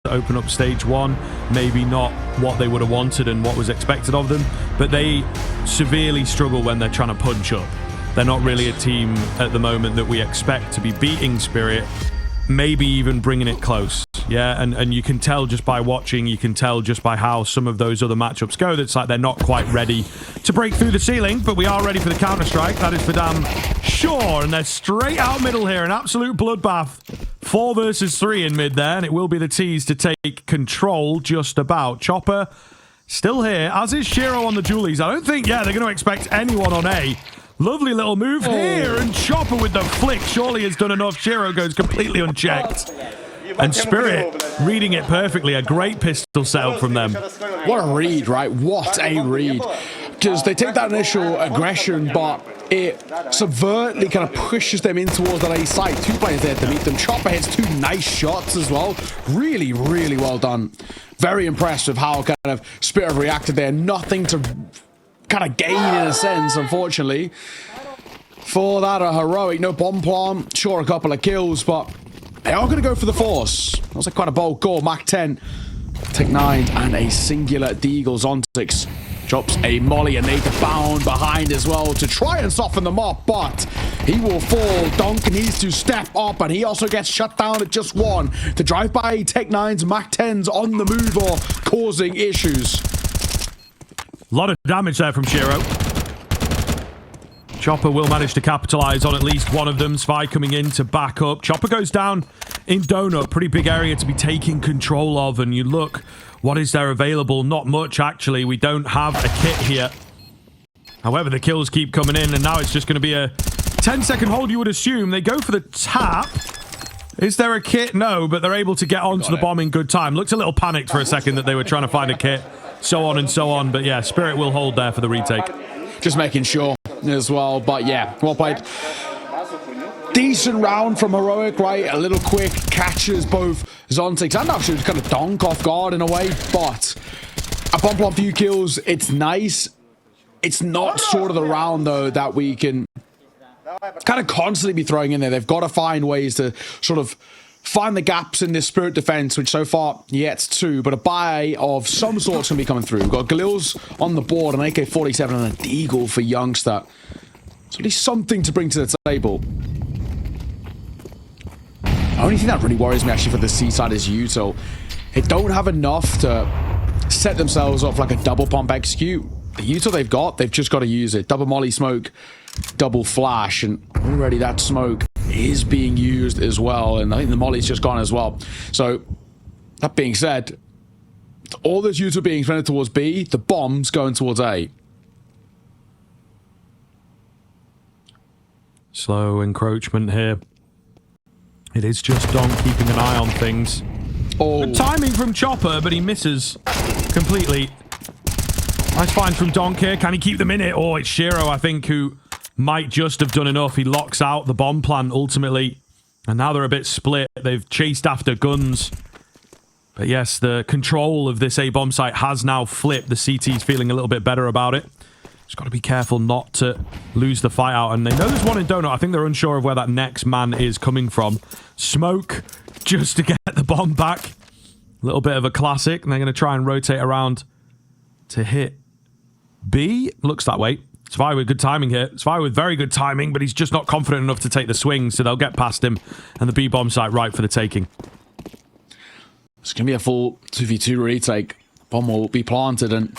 to open up stage one. Maybe not what they would have wanted and what was expected of them, but they severely struggle when they're trying to punch up. They're not really a team at the moment that we expect to be beating Spirit, maybe even bringing it close. Yeah, and you can tell just by watching, you can tell just by how some of those other matchups go, that's like they're not quite ready to break through the ceiling, but we are ready for the counter-strike. That is for damn sure, and they're straight out middle here, an absolute bloodbath. 4 versus 3 in mid there, and it will be the T's to take control just about. Chopper still here, as is Shiro on the Julies. I don't think, yeah, they're going to expect anyone on A. Lovely little move here, and Chopper with the flick surely has done enough. Shiro goes completely unchecked. And Spirit reading it perfectly. A great pistol setup from them. What a read, right? What a read. Because they take that initial aggression, but it subvertly kind of pushes them in towards that A site. 2 players there to meet them. Chopper hits 2 nice shots as well. Really, really well done. Very impressed with how kind of Spirit reacted there. Nothing to kind of gain in a sense, unfortunately. For that, a heroic. No bomb plant. Sure, a couple of kills, but they are going to go for the force. That was quite a bold call. Mach 10, Tech 9, and a singular Deagle. Zontix drops a molly, and they bound behind as well to try and soften them up, but he will fall. Donk needs to step up, and he also gets shut down at just 1 to drive by Tech 9's Mach 10s on the move or causing issues. A lot of damage there from Shiro. Chopper will manage to capitalize on at least one of them. Spy coming in to back up. Chopper goes down in Donut. Pretty big area to be taking control of. And you look, what is there available? Not much, actually. We don't have a kit here. However, the kills keep coming in. And now it's just going to be a 10-second hold, you would assume. They go for the tap. Is there a kit? No, but they're able to get onto the bomb in good time. Looked a little panicked for a second that they were trying to find a kit. So on and so on. But yeah, Spirit will hold there for the retake. Just making sure as well, but yeah, well played. Decent round from Heroic, right? A little quick, catches both Zontix and actually kind of Donk off guard in a way, but a bump on few kills, it's nice. It's not sort of the round though that we can kind of constantly be throwing in there. They've got to find ways to sort of find the gaps in this Spirit defense, which so far, yeah, it's 2, but a buy of some sort's going to be coming through. We've got Galil's on the board, an AK-47 and a Deagle for Youngster. So at least something to bring to the table. The only thing that really worries me actually for the C side is Util. They don't have enough to set themselves off like a double pump execute. The Util they've got, they've just got to use it. Double molly smoke, double flash, and already that smoke is being used as well, and I think the molly's just gone as well. So that being said, all those Util being expended towards B, the bomb's going towards A. Slow encroachment here. It is just Don keeping an eye on things. Oh. Good timing from Chopper, but he misses completely. Nice find from Donk here. Can he keep them in it? Oh, it's Shiro, I think, who might just have done enough. He locks out the bomb plant ultimately. And now they're a bit split. They've chased after guns. But yes, the control of this A bomb site has now flipped. The CT's feeling a little bit better about it. Just got to be careful not to lose the fight out. And they know there's one in Donut. I think they're unsure of where that next man is coming from. Smoke just to get the bomb back. A little bit of a classic. And they're going to try and rotate around to hit B. Looks that way. Spy with good timing here. Spy with very good timing, but he's just not confident enough to take the swing, so they'll get past him. And the B bomb site right for the taking. It's going to be a full 2v2 retake. Bomb will be planted, and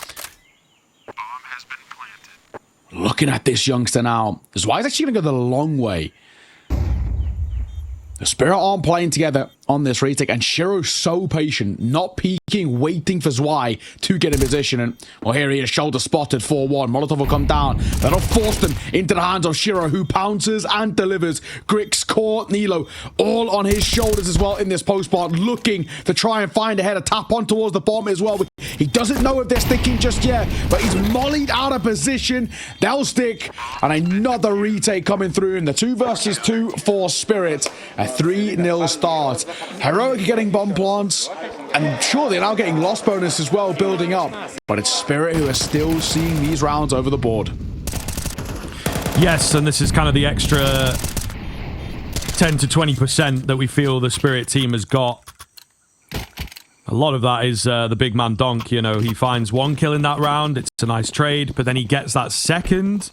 looking at this youngster now, Zwai's actually going to go the long way. The Spirit aren't playing together on this retake, and Shiro's so patient, not peeking, waiting for Zwei to get in position. And, well, here he is, shoulder spotted, 4-1. Molotov will come down. That'll force them into the hands of Shiro, who pounces and delivers. Grix, Core, Nilo, all on his shoulders as well in this post-part, looking to try and find a header, tap on towards the bomb as well. He doesn't know if they're sticking just yet, but he's mollied out of position. They'll stick, and another retake coming through in the 2 versus 2 for Spirit. A 3-0 start. Heroic getting bomb plants, and sure, they're now getting loss bonus as well, building up. But it's Spirit who are still seeing these rounds over the board. Yes, and this is kind of the extra 10 to 20% that we feel the Spirit team has got. A lot of that is the big man Donk. You know, he finds 1 kill in that round. It's a nice trade, but then he gets that second.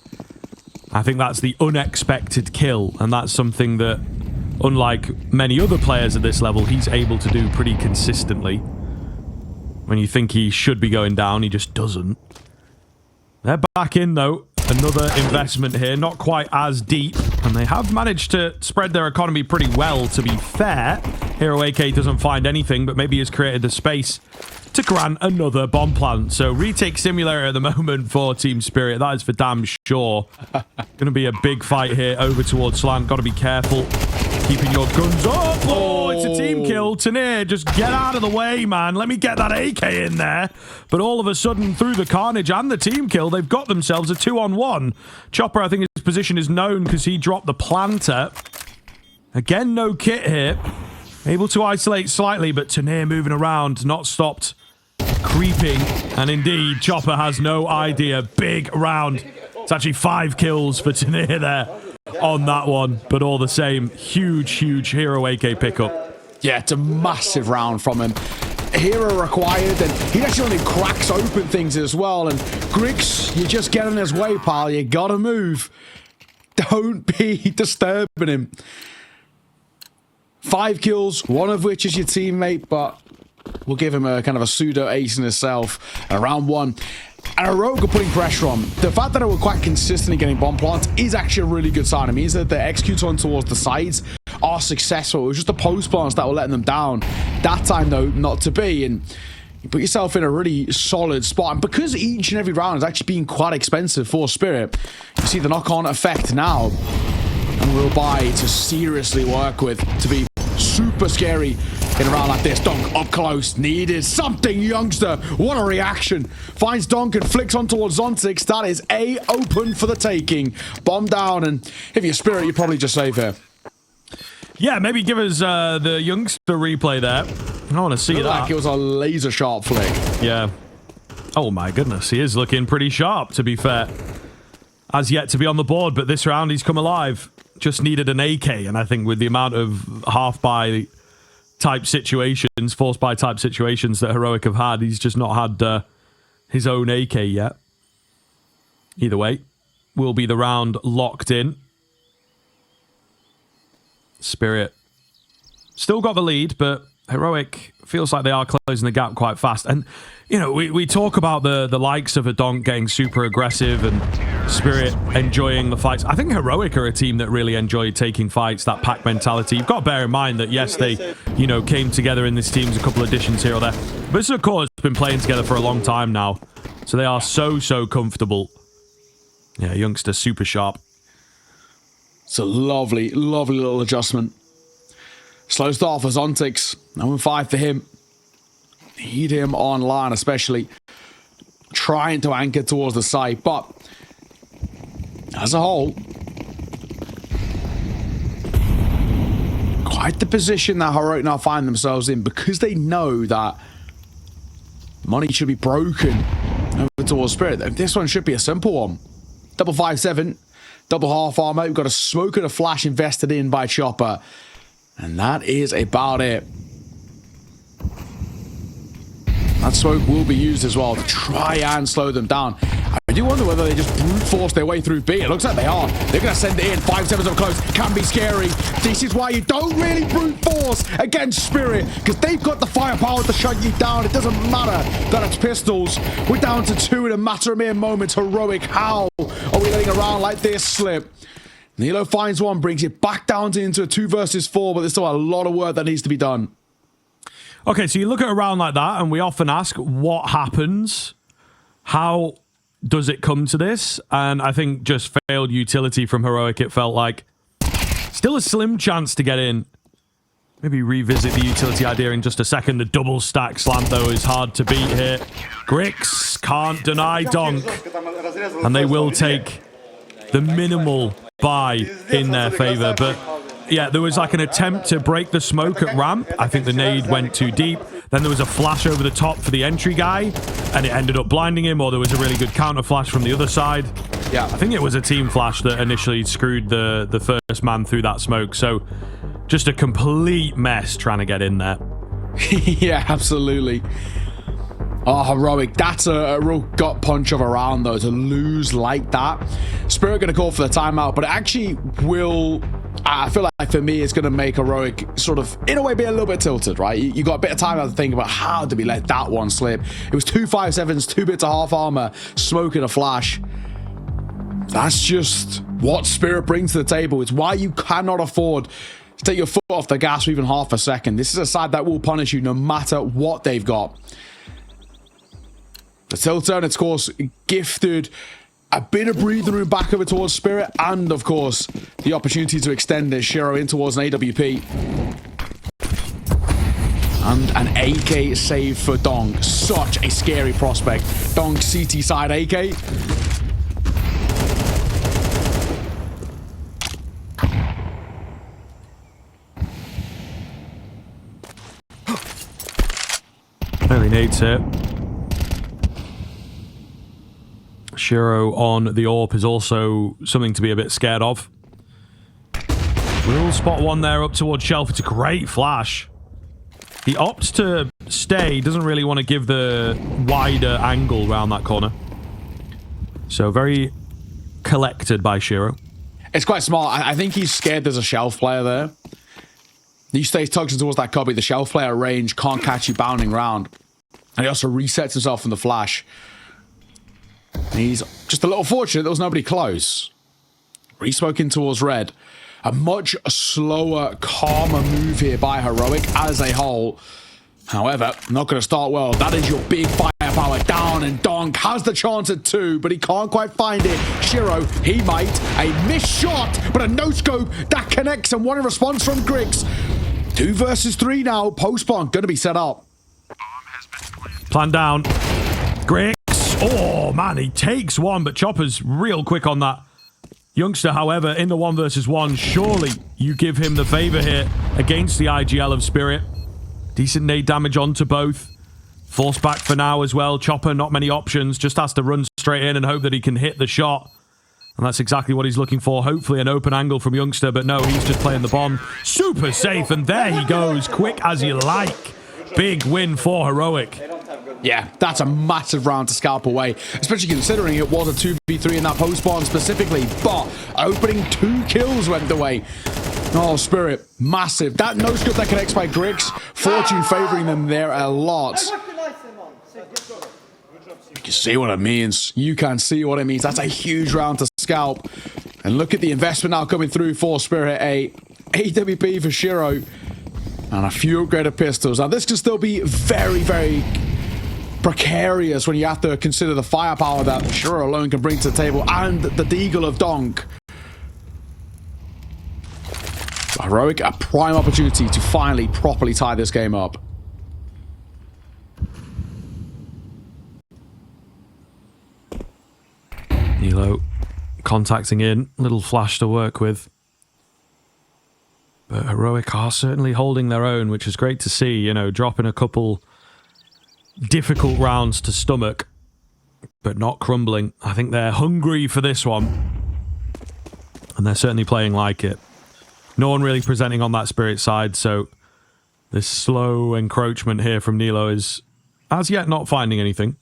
I think that's the unexpected kill, and that's something that, unlike many other players at this level, he's able to do pretty consistently. When you think he should be going down, he just doesn't. They're back in, though. Another investment here, not quite as deep, and they have managed to spread their economy pretty well, to be fair. Hero AK doesn't find anything, but maybe has created the space to grant another bomb plant. So retake simulator at the moment for Team Spirit. That is for damn sure. Going to be a big fight here over towards Slant. Got to be careful. Keeping your guns up. Oh, it's a team kill. Tanir, just get out of the way, man. Let me get that AK in there. But all of a sudden, through the carnage and the team kill, they've got themselves a 2-on-1. Chopper, I think his position is known because he dropped the planter. Again, no kit here. Able to isolate slightly, but Tanir moving around, not stopped creeping. And indeed, Chopper has no idea. Big round. It's actually 5 kills for Tanir there on that one, but all the same, huge hero AK pickup. Yeah, it's a massive round from him. Hero required, and he actually only cracks open things as well. And Griggs, you just get in his way, pal. You gotta move. Don't be disturbing him. 5 kills, one of which is your teammate, but we'll give him a kind of a pseudo ace in himself. Round 1. And Heroic are putting pressure on. The fact that they were quite consistently getting bomb plants is actually a really good sign. It means that the executes on towards the sides are successful. It was just the post plants that were letting them down. That time, though, not to be. And you put yourself in a really solid spot. And because each and every round is actually being quite expensive for Spirit, you see the knock-on effect now. And we'll buy to seriously work with, to be super scary in a round like this. Donk up close, needed something, youngster. What a reaction. Finds Donk and flicks on towards Zontix. That is A open for the taking. Bomb down, and if you're Spirit, you probably just save here. Yeah, maybe give us the youngster replay there. I want to see that. Like it was a laser sharp flick. Yeah. Oh my goodness, he is looking pretty sharp, to be fair. Has yet to be on the board, but this round he's come alive. Just needed an AK, and I think with the amount of half-buy type situations, force-buy type situations that Heroic have had, he's just not had his own AK yet. Either way, will be the round locked in. Spirit still got the lead, but Heroic feels like they are closing the gap quite fast. And, you know, we talk about the likes of a Donk getting super aggressive and Spirit enjoying the fights. I think Heroic are a team that really enjoy taking fights, that pack mentality. You've got to bear in mind that, yes, they, you know, came together in this team's a couple of additions here or there. But this, of course, has been playing together for a long time now. So they are so comfortable. Yeah, youngster, super sharp. It's a lovely little adjustment. Slow start for Zontix. 0-5 for him. Need him online, especially trying to anchor towards the side. But as a whole, quite the position that Heroic now find themselves in, because they know that money should be broken over towards Spirit. This one should be a simple one. Double 5-7, double half armor. We've got a smoke and a flash invested in by Chopper. And that is about it. That smoke will be used as well to try and slow them down. I do wonder whether they just brute force their way through B. It looks like they are. They're going to send it in. 5-7s up close. Can be scary. This is why you don't really brute force against Spirit, because they've got the firepower to shut you down. It doesn't matter that it's pistols. We're down to 2 in a matter of mere moments. Heroic, how are we letting a round like this slip? Nilo finds one, brings it back down into a 2 versus 4, but there's still a lot of work that needs to be done. Okay, so you look at a round like that, and we often ask, what happens? How does it come to this? And I think just failed utility from Heroic, it felt like. Still a slim chance to get in. Maybe revisit the utility idea in just a second. The double stack slant, though, is hard to beat here. Grix can't deny Donk. And they will take the minimal buy in their favor. But yeah, there was like an attempt to break the smoke at ramp. I think the nade went too deep. Then there was a flash over the top for the entry guy, and it ended up blinding him, or there was a really good counter flash from the other side. Yeah, I think it was a team flash that initially screwed the first man through that smoke. So just a complete mess trying to get in there. Yeah, absolutely. Oh, heroic. That's a real gut punch of a round, though, to lose like that. Spirit going to call for the timeout, but it actually will... I feel like for me, it's going to make heroic sort of, in a way, be a little bit tilted, right? You got a bit of time to think about how did we let that one slip. It was 2 5.7s, 2 bits of half armor, smoke and a flash. That's just what Spirit brings to the table. It's why you cannot afford to take your foot off the gas for even half a second. This is a side that will punish you no matter what they've got. The tilt turn, it's of course gifted a bit of breathing room back over towards Spirit, and of course the opportunity to extend this Shiro in towards an AWP. And an AK save for Dong. Such a scary prospect. Dong CT side AK. Really needs it. Shiro on the AWP is also something to be a bit scared of. We'll spot one there up towards Shelf. It's a great flash. He opts to stay, doesn't really want to give the wider angle around that corner. So very collected by Shiro. It's quite smart. I think he's scared there's a Shelf player there. He stays tugging towards that cubby. The Shelf player range can't catch you bounding round. And he also resets himself from the flash. And he's just a little fortunate there was nobody close. Resmoking towards red. A much slower, calmer move here by Heroic as a whole. However, not going to start well. That is your big firepower down, and Donk has the chance at 2, but he can't quite find it. Shiro, he might. A missed shot, but a no-scope that connects, and one response from Griggs. 2 versus 3 now. Post-spawn going to be set up. Plan down. Griggs. Oh, man, he takes one, but Chopper's real quick on that. Youngster, however, in the 1 versus 1, surely you give him the favor here against the IGL of Spirit. Decent nade damage onto both. Force back for now as well. Chopper, not many options. Just has to run straight in and hope that he can hit the shot. And that's exactly what he's looking for. Hopefully an open angle from Youngster, but no, he's just playing the bomb. Super safe, and there he goes. Quick as you like. Big win for Heroic. Yeah, that's a massive round to scalp away, especially considering it was a 2v3 in that post-spawn specifically, but opening 2 kills went the way. Oh, Spirit, massive. That no-scope that connects by Griggs, Fortune favoring them there a lot. You can see what it means. You can see what it means. That's a huge round to scalp. And look at the investment now coming through for Spirit. A AWP for Shiro and a few upgraded pistols. Now, this can still be very, very precarious when you have to consider the firepower that Shiro alone can bring to the table and the deagle of Donk. Heroic, a prime opportunity to finally properly tie this game up. Nilo contacting in, little flash to work with. But Heroic are certainly holding their own, which is great to see, you know, dropping a couple difficult rounds to stomach, but not crumbling. I think they're hungry for this one, and they're certainly playing like it. No one really presenting on that Spirit side, so this slow encroachment here from Nilo is as yet not finding anything.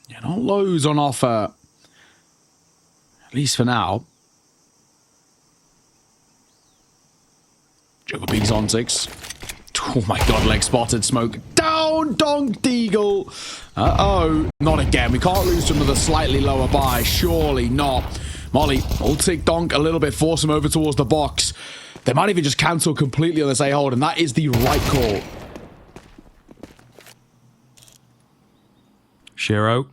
Yeah, not loads on offer, at least for now. Juggle Peaks on 6. Oh my god, leg spotted, smoke down, Donk Deagle. Uh-oh, not again. We can't lose to another slightly lower buy, surely not. Molly will take Donk a little bit, force him over towards the box. They might even just cancel completely on this A-hold, and that is the right call. Shiro.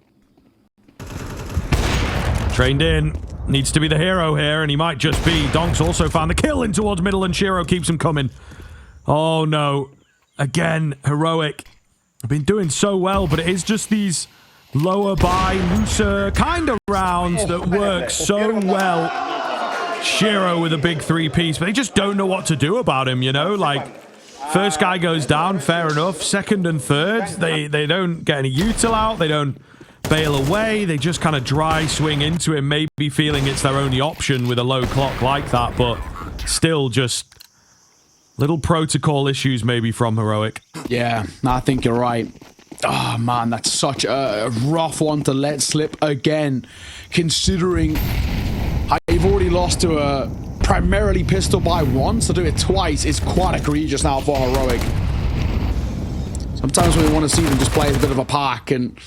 Trained in. Needs to be the hero here, and he might just be. Donk's also found the kill in towards middle, and Shiro keeps him coming. Oh no. Again, Heroic. I've been doing so well, but it is just these lower by, looser kind of rounds that work so well. Shiro with a big 3-piece, but they just don't know what to do about him, you know? Like, first guy goes down, fair enough. Second and third, they don't get any util out. They don't bail away. They just kind of dry swing into him, maybe feeling it's their only option with a low clock like that, but still just Little protocol issues maybe from Heroic. Yeah, I think you're right. Oh, man, that's such a rough one to let slip again, considering how you've already lost to a primarily pistol by once. To do it twice is quite egregious now for Heroic. Sometimes we want to see them just play as a bit of a pack, and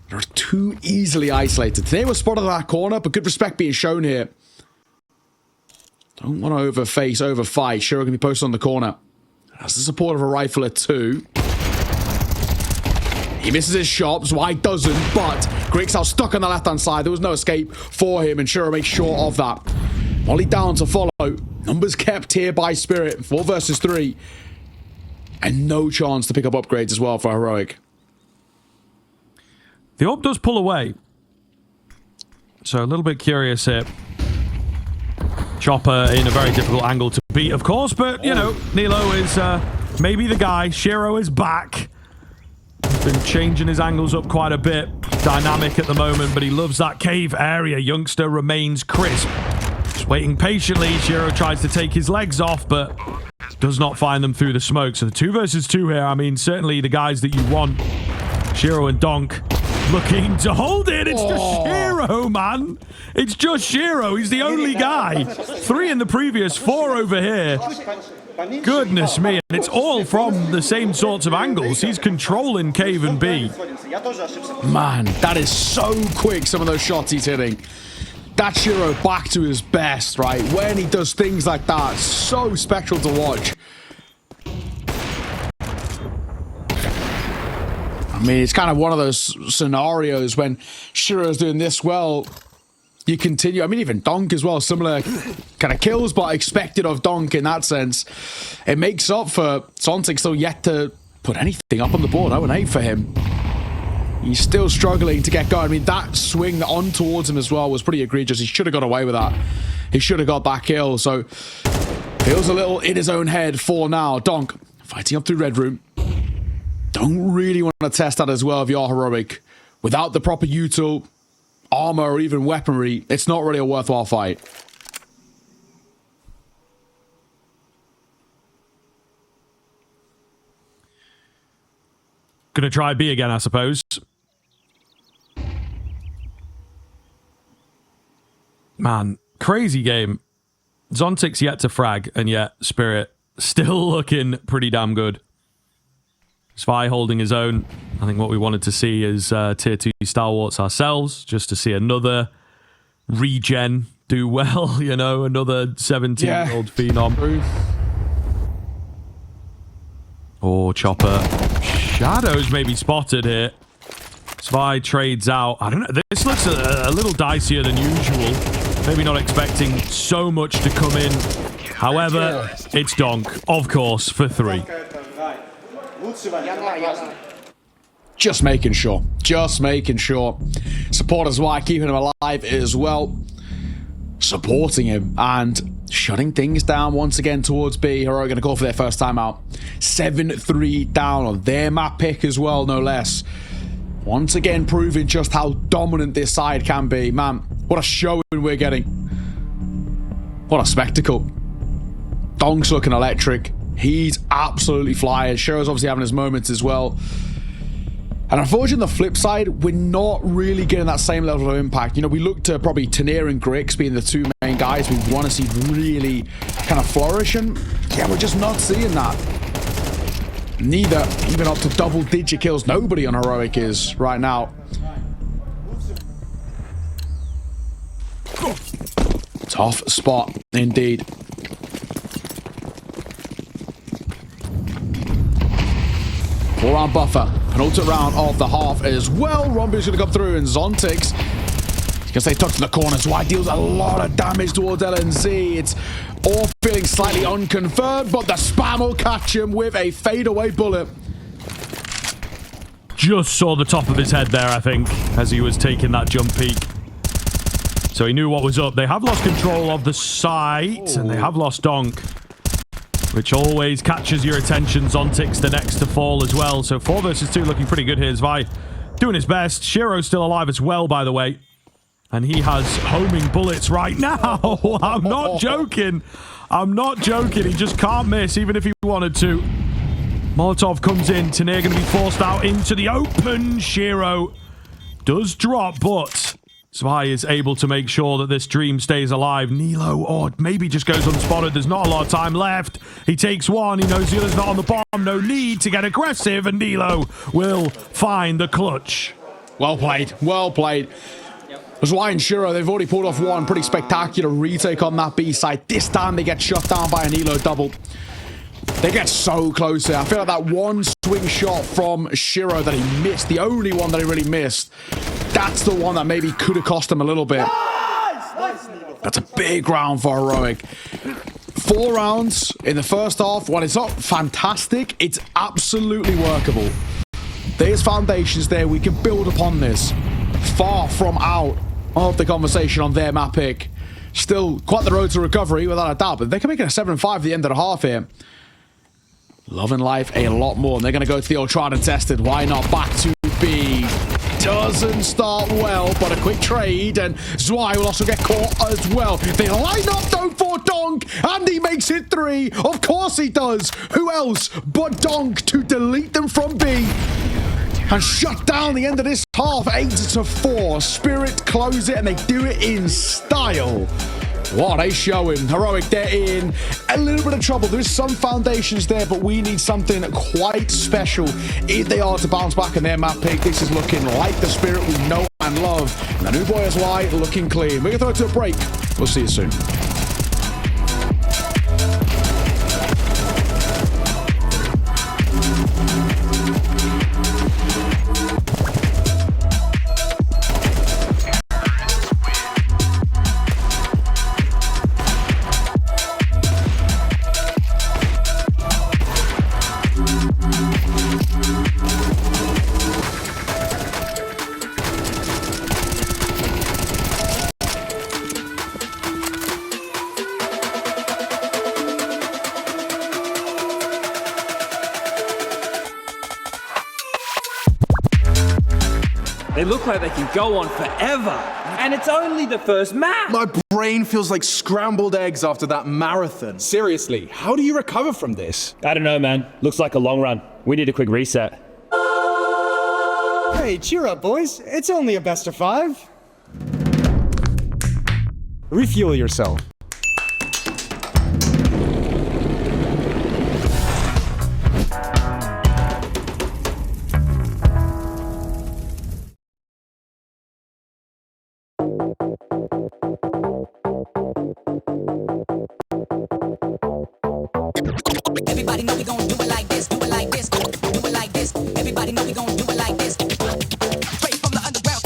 they're too easily isolated. Today was spotted in that corner, but good respect being shown here. Don't want to overfight. Shiro can be posted on the corner. Has the support of a rifle at 2. He misses his shots. Why doesn't? But Griggs now stuck on the left-hand side. There was no escape for him, and Shiro makes sure of that. Molly down to follow. Numbers kept here by Spirit. 4 versus 3. And no chance to pick up upgrades as well for Heroic. The AWP does pull away. So a little bit curious here. Chopper in a very difficult angle to beat, of course, but, you know, Nilo is maybe the guy. Shiro is back. He's been changing his angles up quite a bit. Dynamic at the moment, but he loves that cave area. Youngster remains crisp. Just waiting patiently. Shiro tries to take his legs off, but does not find them through the smoke. So the 2 versus 2 here, I mean, certainly the guys that you want. Shiro and Donk looking to hold it. It's just Shiro, man. It's just Shiro. He's the only guy. 3 in the previous, 4 over here. Goodness me. And it's all from the same sorts of angles. He's controlling Cave and B. Man, that is so quick, some of those shots he's hitting. That's Shiro back to his best, right? When he does things like that, so special to watch. I mean, it's kind of one of those scenarios when Shiro's doing this well, you continue. I mean, even Donk as well, similar kind of kills, but expected of Donk in that sense. It makes up for Zontic still yet to put anything up on the board. 0-8 for him. He's still struggling to get going. I mean, that swing on towards him as well was pretty egregious. He should have got away with that. He should have got that kill. So, feels a little in his own head for now. Donk fighting up through Red Room. Don't really want to test that as well if you're Heroic. Without the proper util, armor, or even weaponry, it's not really a worthwhile fight. Gonna try B again, I suppose. Man, crazy game. Zontic's yet to frag, and yet Spirit still looking pretty damn good. Spy holding his own. I think what we wanted to see is tier 2 stalwarts ourselves, just to see another regen do well, you know, another 17-year-old phenom. Or Chopper. Shadows may be spotted here. Spy trades out. I don't know. This looks a little dicier than usual. Maybe not expecting so much to come in. However, it's Donk, of course, for 3. Just making sure. Just making sure. Supporters why keeping him alive as well. Supporting him and shutting things down once again towards B. Hero going to call for their first timeout. 7-3 down on their map pick as well, no less. Once again proving just how dominant this side can be. Man, what a showing we're getting. What a spectacle. Donk's looking electric. He's absolutely flying. Shiro's obviously having his moments as well. And unfortunately, on the flip side, we're not really getting that same level of impact. You know, we look to probably Tanir and Grix being the 2 main guys we want to see really kind of flourish. And yeah, we're just not seeing that. Neither even up to double-digit kills. Nobody on Heroic is right now. Tough spot, indeed. Four-round buffer. Penultimate round of the half as well. Rombu's going to come through, and Zontix, because they tucked in the corners, why deals a lot of damage towards LNZ. It's all feeling slightly unconfirmed, but the spam will catch him with a fadeaway bullet. Just saw the top of his head there, I think, as he was taking that jump peek. So he knew what was up. They have lost control of the site, and they have lost Donk, which always catches your attention. Zontic's the next to fall as well. So 4 versus 2 looking pretty good here. Zvi doing his best. Shiro's still alive as well, by the way. And he has homing bullets right now. I'm not joking. I'm not joking. He just can't miss, even if he wanted to. Molotov comes in. Tanir going to be forced out into the open. Shiro does drop, but Zwei is able to make sure that this dream stays alive. Nilo, or maybe just goes unspotted. There's not a lot of time left. He takes one. He knows the other's not on the bomb. No need to get aggressive, and Nilo will find the clutch. Well played. Well played. Zwei and Shiro, they've already pulled off one pretty spectacular retake on that B side. This time they get shut down by a Nilo double. They get so close here. I feel like that one swing shot from Shiro that he missed, the only one that he really missed, that's the one that maybe could have cost him a little bit. That's a big round for Heroic. 4 rounds in the first half. While it's not fantastic, it's absolutely workable. There's foundations there. We can build upon this. Far from out of the conversation on their map pick. Still quite the road to recovery, without a doubt. But they can make it a 7-5 at the end of the half here. Loving life a lot more. And they're going to go to the old tried and tested. Why not back to B? Doesn't start well, but a quick trade. And Zwei will also get caught as well. They line up though for Donk. And he makes it 3. Of course he does. Who else but Donk to delete them from B? And shut down the end of this half. 8-4. Spirit close it, and they do it in style. What a showing. Heroic, they're in a little bit of trouble. There's some foundations there, but we need something quite special if they are to bounce back in their map pick. This is looking like the Spirit we know and love. And the new boy is white, looking clean. We're going to throw it to a break. We'll see you soon. They look like they can go on forever. And it's only the first map. My brain feels like scrambled eggs after that marathon. Seriously, how do you recover from this? I don't know, man. Looks like a long run. We need a quick reset. Hey, cheer up, boys. It's only a best of 5. Refuel yourself. Everybody know we gon' do it like this, do it like this, do it like this. Everybody know we gon' do it like this. Straight from the underground.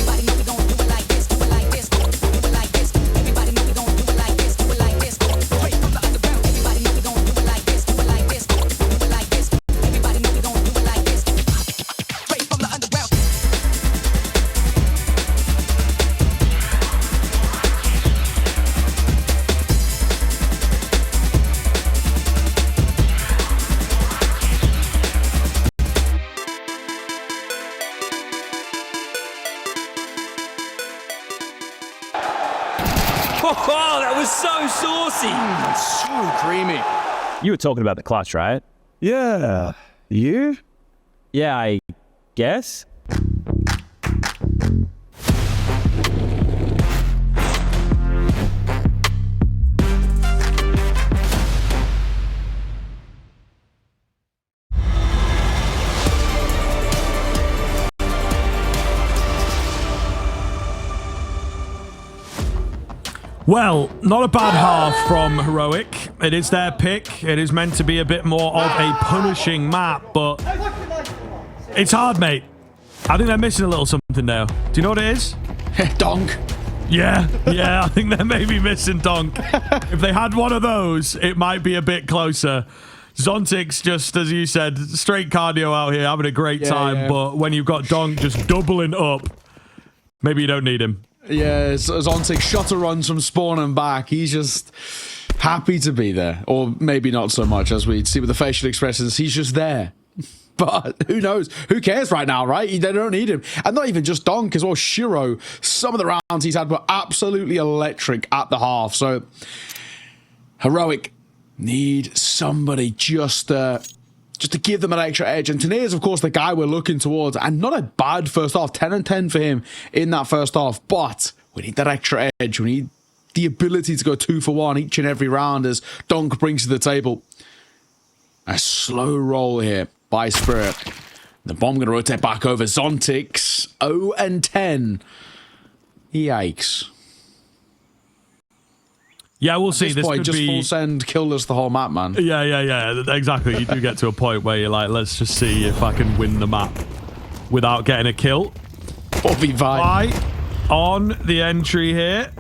Everybody know we gon' do it like this, do it like this, do it like this. Everybody know we gon' do it like this, do it like this. Straight from the underground. Everybody know we gon' do it like this, do it like this, do it like this. Everybody know we gon' do it like this. Straight from the underground. Oh, that was so saucy. So creamy. You were talking about the clutch, right? Yeah. You? Yeah, I guess. Well, not a bad half from Heroic. It is their pick. It is meant to be a bit more of a punishing map, but it's hard, mate. I think they're missing a little something now. Do you know what it is? Donk. Yeah, I think they're maybe missing Donk. If they had one of those, it might be a bit closer. Zontic's just, as you said, straight cardio out here, having a great time, but when you've got Donk just doubling up, maybe you don't need him. Yeah, Zontic shutter runs from spawn and back. He's just happy to be there. Or maybe not so much, as we see with the facial expressions. He's just there. But who knows? Who cares right now, right? They don't need him. And not even just Donk as well. Shiro, some of the rounds he's had were absolutely electric at the half. So, Heroic need somebody just to give them an extra edge. And Tanir is, of course, the guy we're looking towards. And not a bad first half. 10 and 10 for him in that first half. But we need that extra edge. We need the ability to go 2 for 1 each and every round as Donk brings to the table. A slow roll here by Spirit. The bomb going to rotate back over. Zontix, 0 and 10. Yikes. Yeah, we'll see. This point, could just be full send, kill us the whole map, man. Yeah, exactly. You do get to a point where you're like, let's just see if I can win the map without getting a kill. 4v5. Right on the entry here,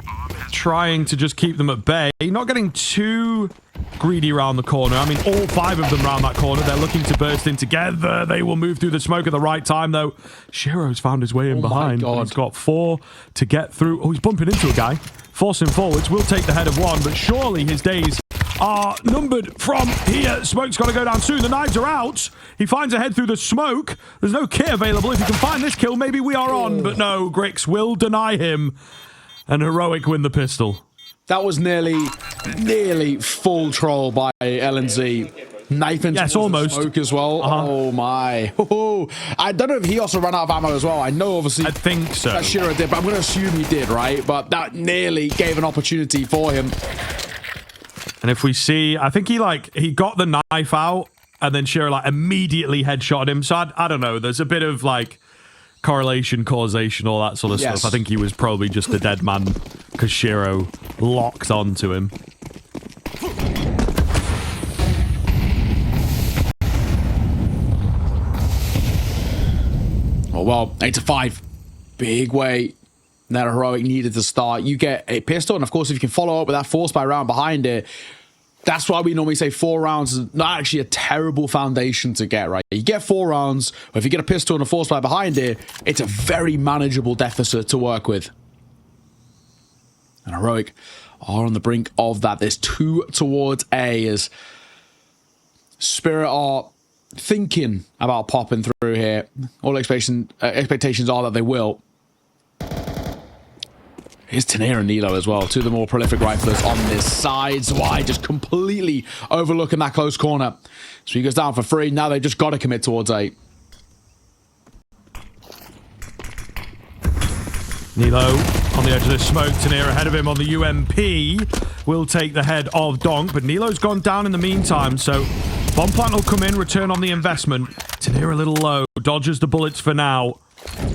trying to just keep them at bay. Not getting too greedy around the corner. I mean, all 5 of them around that corner. They're looking to burst in together. They will move through the smoke at the right time, though. Shiro's found his way in behind. He's got 4 to get through. Oh, he's bumping into a guy. Forcing forwards. Will take the head of one, but surely his days are numbered from here. Smoke's got to go down soon. The knives are out. He finds a head through the smoke. There's no kit available. If he can find this kill, maybe we are on. But no, Grix will deny him. And Heroic win the pistol. That was nearly full troll by LNZ. Knife into almost. Smoke as well. Oh my. I don't know if he also ran out of ammo as well. I know obviously. I think so. That Shiro did, but I'm going to assume he did, right? But that nearly gave an opportunity for him. And if we see, I think he got the knife out and then Shiro immediately headshotted him. So I don't know. There's a bit of correlation, causation, all that sort of stuff. I think he was probably just a dead man because Shiro locked onto him. Oh, well, 8-5. Big way that Heroic needed to start. You get a pistol, and of course, if you can follow up with that force by round behind it, that's why we normally say 4 rounds is not actually a terrible foundation to get, right? You get 4 rounds, but if you get a pistol and a force by behind it, it's a very manageable deficit to work with. And Heroic are on the brink of that. There's 2 towards A as Spirit are thinking about popping through here. All expectations are that they will. Here's Tanir and Nilo as well. 2 of the more prolific riflers on this side. Zwei just completely overlooking that close corner. So he goes down for free. Now they've just got to commit towards A. Nilo on the edge of this smoke. Tanir ahead of him on the UMP. Will take the head of Donk, but Nilo's gone down in the meantime, so bomb plant will come in, return on the investment. Tanir a little low. Dodges the bullets for now.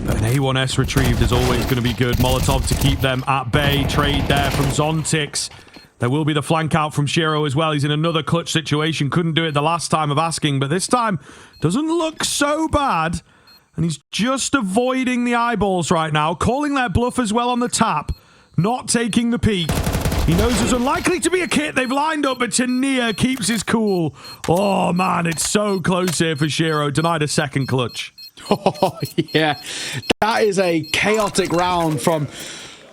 But an A1S retrieved is always going to be good. Molotov to keep them at bay. Trade there from Zontix. There will be the flank out from Shiro as well. He's in another clutch situation. Couldn't do it the last time of asking, but this time doesn't look so bad. And he's just avoiding the eyeballs right now. Calling their bluff as well on the tap. Not taking the peek. He knows there's unlikely to be a kit they've lined up, but Tanir keeps his cool. Oh, man, it's so close here for Shiro. Denied a second clutch. Oh, yeah. That is a chaotic round from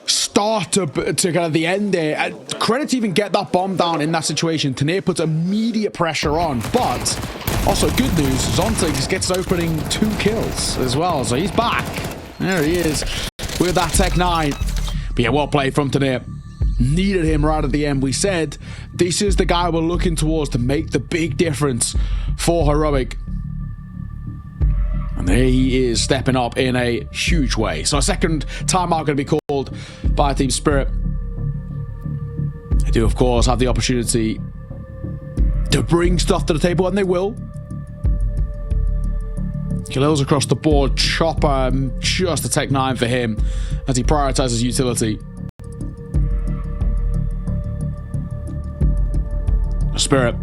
start to kind of the end there. Credit to even get that bomb down in that situation. Tanir puts immediate pressure on, but also good news, Zontix gets opening 2 kills as well, so he's back. There he is with that Tech 9. But yeah, well played from Tanir. Needed him right at the end. We said this is the guy we're looking towards to make the big difference for Heroic. And there he is stepping up in a huge way. So a second timeout going to be called by Team Spirit. They do, of course, have the opportunity to bring stuff to the table, and they will. Khalil's across the board. Chopper, just a Tech 9 for him as he prioritizes utility. Spirit.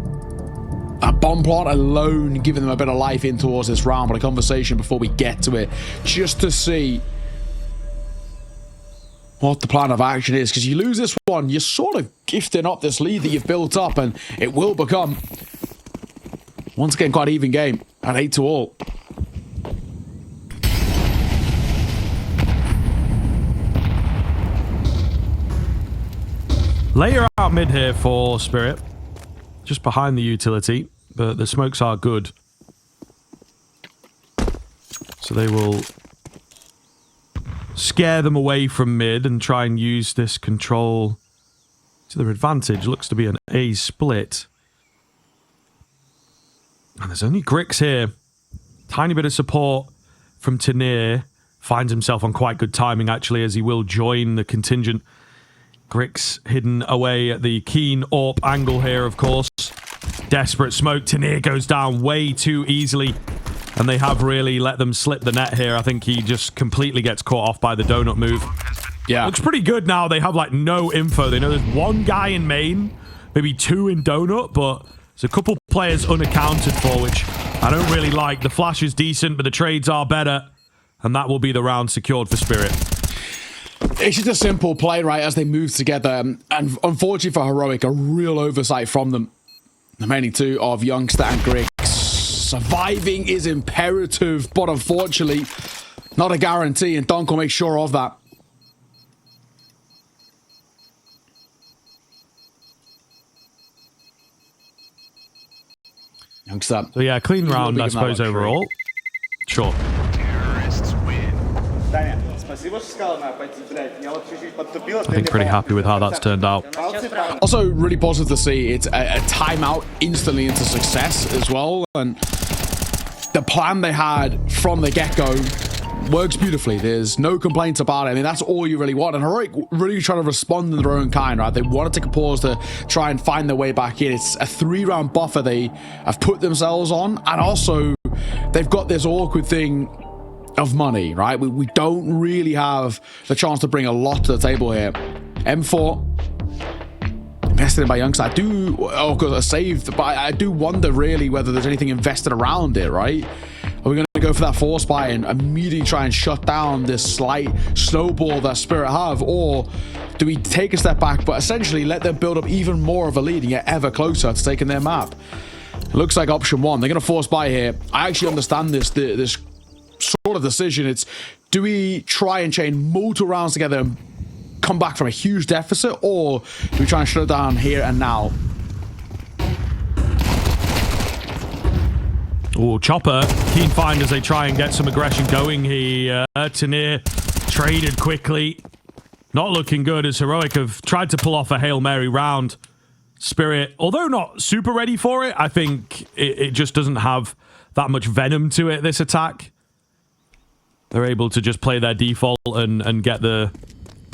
That bomb plant alone giving them a bit of life in towards this round, but a conversation before we get to it, just to see what the plan of action is, because you lose this one, you're sort of gifting up this lead that you've built up, and it will become, once again, quite an even game at 8-all. Layer out mid here for Spirit. Just behind the utility, but the smokes are good. So they will scare them away from mid and try and use this control to their advantage. Looks to be an A split. And there's only Grix here. Tiny bit of support from Tanir. Finds himself on quite good timing, actually, as he will join the contingent. Grix hidden away at the keen AWP angle here, of course. Desperate smoke. Tanir goes down way too easily. And they have really let them slip the net here. I think he just completely gets caught off by the donut move. Yeah. Looks pretty good now. They have, like, no info. They know there's one guy in main, maybe two in donut, but there's a couple players unaccounted for, which I don't really like. The flash is decent, but the trades are better. And that will be the round secured for Spirit. It's just a simple play, right, as they move together. And unfortunately for Heroic, a real oversight from them. The remaining two of Youngster and Griggs. Surviving is imperative, but unfortunately, not a guarantee, and Donk will make sure of that. Youngster. So yeah, clean round, I suppose, overall. Sure. I think pretty happy with how that's turned out. Also, really positive to see it's a timeout instantly into success as well. And the plan they had from the get-go works beautifully. There's no complaints about it. I mean, that's all you really want. And Heroic really trying to respond in their own kind, right? They want to take a pause to try and find their way back in. It's a 3-round buffer they have put themselves on. And also, they've got this awkward thing of money, right? We don't really have the chance to bring a lot to the table here. M4 invested in by Youngster. I do, of course, saved, but I do wonder really whether there's anything invested around it, right? Are we going to go for that force buy and immediately try and shut down this slight snowball that Spirit have, or do we take a step back but essentially let them build up even more of a lead and get ever closer to taking their map? It looks like option one. They're going to force buy here. I actually understand this sort of decision. It's, do we try and chain multiple rounds together and come back from a huge deficit, or do we try and shut it down here and now? Oh, Chopper, keen find as they try and get some aggression going. Tanir traded quickly. Not looking good as Heroic have tried to pull off a Hail Mary round. Spirit, although not super ready for it, I think it just doesn't have that much venom to it, this attack. They're able to just play their default and get the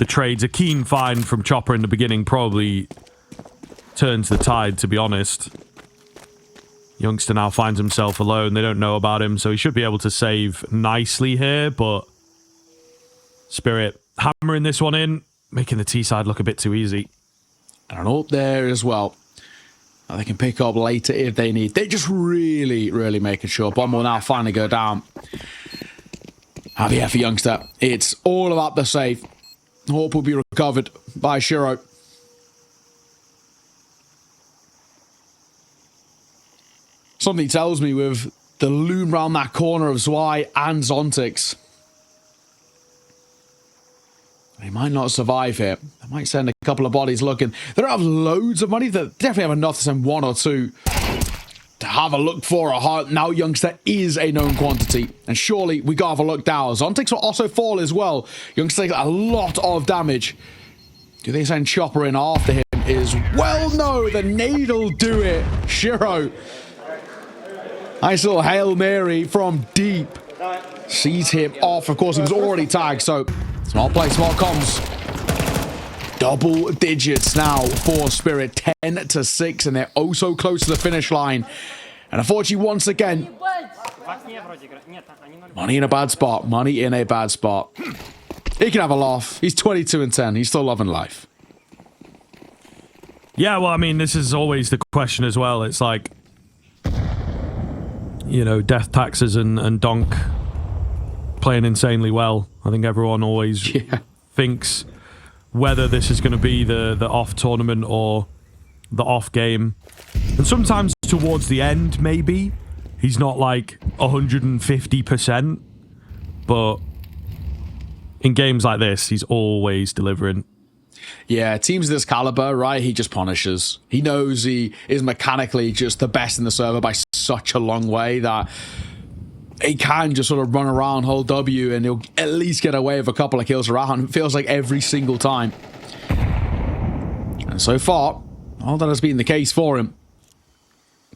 trades. A keen find from Chopper in the beginning probably turns the tide, to be honest. Youngster now finds himself alone. They don't know about him, so he should be able to save nicely here, but Spirit hammering this one in, making the T side look a bit too easy. And an ult there as well. They can pick up later if they need. They're just really, really making sure. Bomb will now finally go down. Yeah, for Youngster, it's all about the save. Hope will be recovered by Shiro. Something tells me with the loom round that corner of Zwei and Zontix, they might not survive here. They might send a couple of bodies looking. They don't have loads of money. They definitely have enough to send one or two to have a look for a heart. Now Youngster is a known quantity, and surely we gotta have a look down. Zontix will also fall as well. Youngster takes a lot of damage. Do they send Chopper in after him? Is well, no, the nade'll do it. Shiro, nice little Hail Mary from deep, sees him off. Of course, he was already tagged, so smart play, smart comms. Double digits now for Spirit, 10-6, and they're oh so close to the finish line. And unfortunately, once again, money in a bad spot. Money in a bad spot. He can have a laugh. He's 22-10. He's still loving life. Yeah, well, I mean, this is always the question as well. It's like, you know, Death Taxes and Donk playing insanely well. I think everyone always thinks whether this is going to be the off tournament or the off game. And sometimes towards the end, maybe, he's not like 150%. But in games like this, he's always delivering. Yeah, teams of this caliber, right? He just punishes. He knows he is mechanically just the best in the server by such a long way that he can just sort of run around, hold W, and he'll at least get away with a couple of kills around. It feels like every single time. And so far, all that has been the case for him.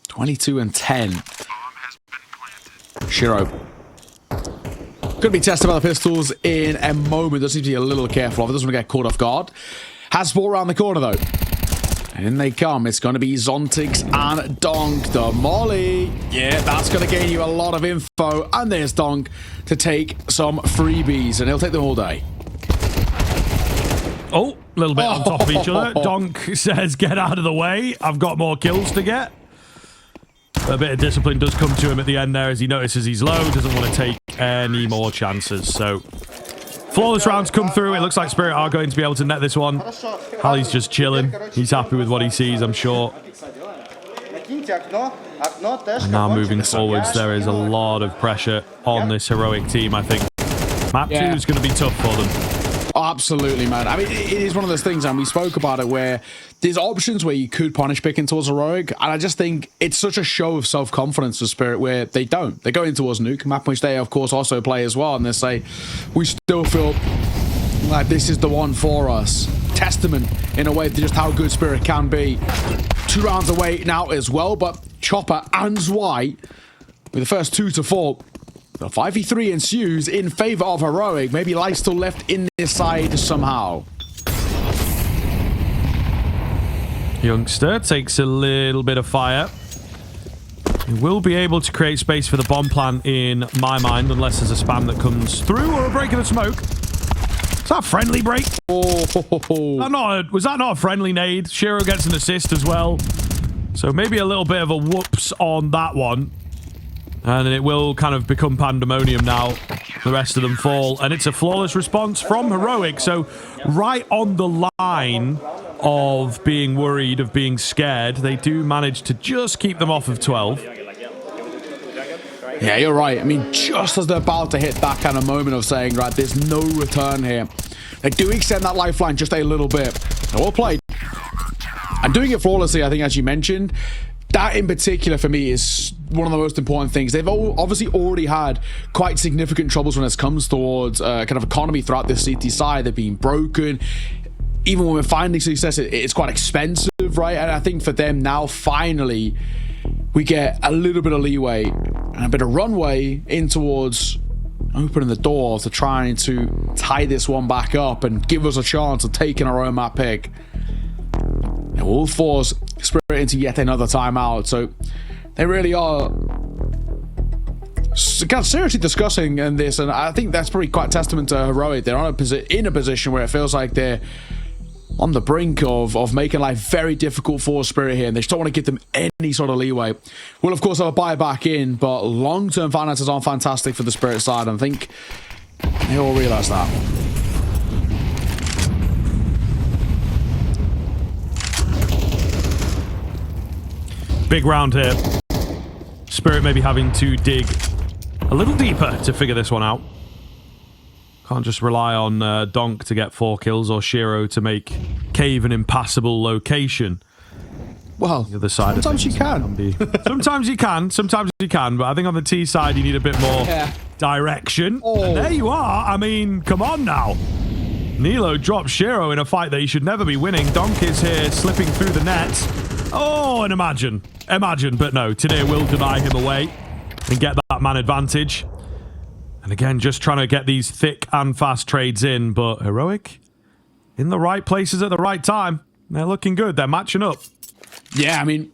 22 and 10. Shiro. Could be tested by the pistols in a moment. Does need to be a little careful of it. Doesn't want to get caught off guard. Has ball around the corner, though. And in they come. It's going to be Zontix and Donk. The molly. Yeah, that's going to gain you a lot of info. And there's Donk to take some freebies. And he'll take them all day. Oh, a little bit on top of each other. Donk says, get out of the way. I've got more kills to get. A bit of discipline does come to him at the end there as he notices he's low. Doesn't want to take any more chances. So, flawless rounds come through. It looks like Spirit are going to be able to net this one. Halli's just chilling. He's happy with what he sees, I'm sure. And now moving forwards, there is a lot of pressure on this heroic team, I think. Map 2 is going to be tough for them. Oh, absolutely, man. I mean, it is one of those things, and we spoke about it, where there's options where you could punish picking towards heroic, and I just think it's such a show of self-confidence for Spirit where they don't. They're going towards Nuke, map which they, of course, also play as well, and they say, we still feel like this is the one for us. Testament, in a way, to just how good Spirit can be. 2 rounds away now as well, but Chopper and Zwei, with the first 2 to fall, the 5v3 ensues in favor of heroic. Maybe life still left in this side somehow. Youngster takes a little bit of fire. He will be able to create space for the bomb plant in my mind, unless there's a spam that comes through or a break in the smoke. Is that a friendly break? Oh, Was that not a friendly nade? Shiro gets an assist as well. So maybe a little bit of a whoops on that one. And it will kind of become pandemonium now. The rest of them fall. And it's a flawless response from heroic. So right on the line of being worried, of being scared, they do manage to just keep them off of 12. Yeah, you're right. I mean, just as they're about to hit that kind of moment of saying, right, there's no return here, they do extend that lifeline just a little bit. Well played. And doing it flawlessly, I think, as you mentioned, that in particular for me is one of the most important things. They've obviously already had quite significant troubles when it comes towards kind of economy throughout this CT side. They've been broken. Even when we're finding success, it's quite expensive, right? And I think for them now, finally, we get a little bit of leeway and a bit of runway in towards opening the door to trying to tie this one back up and give us a chance of taking our own map pick. It will force Spirit into yet another timeout, so they really are kind of seriously discussing in this, and I think that's probably quite testament to heroic. They're in a position where it feels like they're on the brink of making life very difficult for Spirit here, and they just don't want to give them any sort of leeway. We'll, of course, have a buy back in, but long-term finances aren't fantastic for the Spirit side, and I think they all realise that. Big round here. Spirit maybe having to dig a little deeper to figure this one out. Can't just rely on Donk to get 4 kills or Shiro to make Cave an impassable location. Well, The other side sometimes of you can. Sometimes you can, but I think on the T side you need a bit more direction. Oh. And there you are. I mean, come on now. Nilo drops Shiro in a fight that he should never be winning. Donk is here slipping through the net. Oh, and imagine, but no, Tanir will deny him away and get that man advantage. And again, just trying to get these thick and fast trades in, but heroic in the right places at the right time. They're looking good. They're matching up. Yeah, I mean,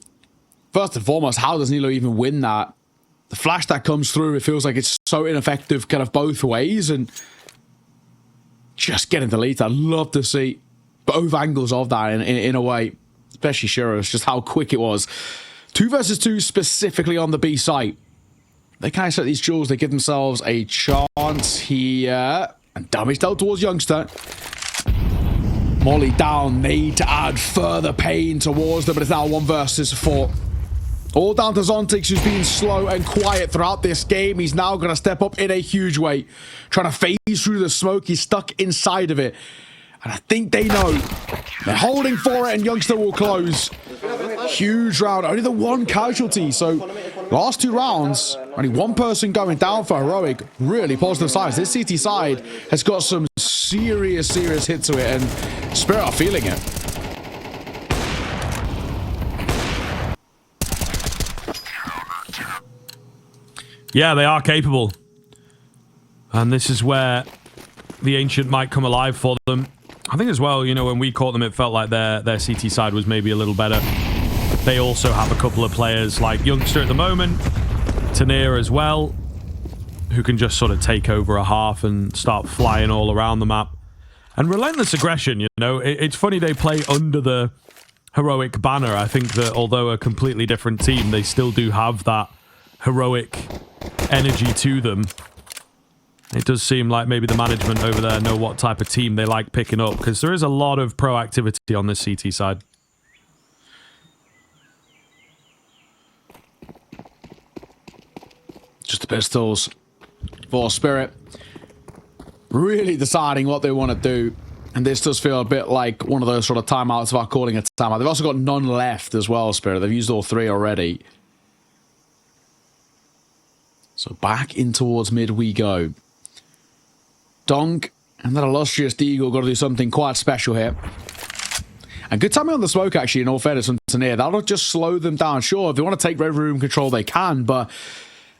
first and foremost, how does Nilo even win that? The flash that comes through, it feels like it's so ineffective kind of both ways, and just getting deleted. I'd love to see both angles of that in a way, especially Shiro's, just how quick it was. 2 versus 2 specifically on the B site. They kind of set these jewels, they give themselves a chance here, and damage dealt towards Youngster. Molly down, need to add further pain towards them, but it's now 1 versus 4. All down to Zontix, who's been slow and quiet throughout this game. He's now going to step up in a huge way. Trying to phase through the smoke. He's stuck inside of it. And I think they know. They're holding for it, and Youngster will close. Huge round. Only the one casualty. So last 2 rounds, only one person going down for Heroic. Really positive signs. This CT side has got some serious hit to it, and Spirit are feeling it. Yeah, they are capable. And this is where the Ancient might come alive for them. I think as well, you know, when we caught them, it felt like their CT side was maybe a little better. They also have a couple of players like Youngster at the moment, Tanir as well, who can just sort of take over a half and start flying all around the map. And relentless aggression, you know, it's funny they play under the Heroic banner. I think that although a completely different team, they still do have that Heroic energy to them. It does seem like maybe the management over there know what type of team they like picking up, because there is a lot of proactivity on this CT side. Just the pistols for Spirit. Really deciding what they want to do. And this does feel a bit like one of those sort of timeouts about calling a timeout. They've also got none left as well, Spirit. They've used all 3 already. So back in towards mid we go. Donk and that illustrious Deagle got to do something quite special here. And good timing on the smoke, actually, in all fairness, from Tanir. That'll just slow them down. Sure, if they want to take Red Room control, they can, but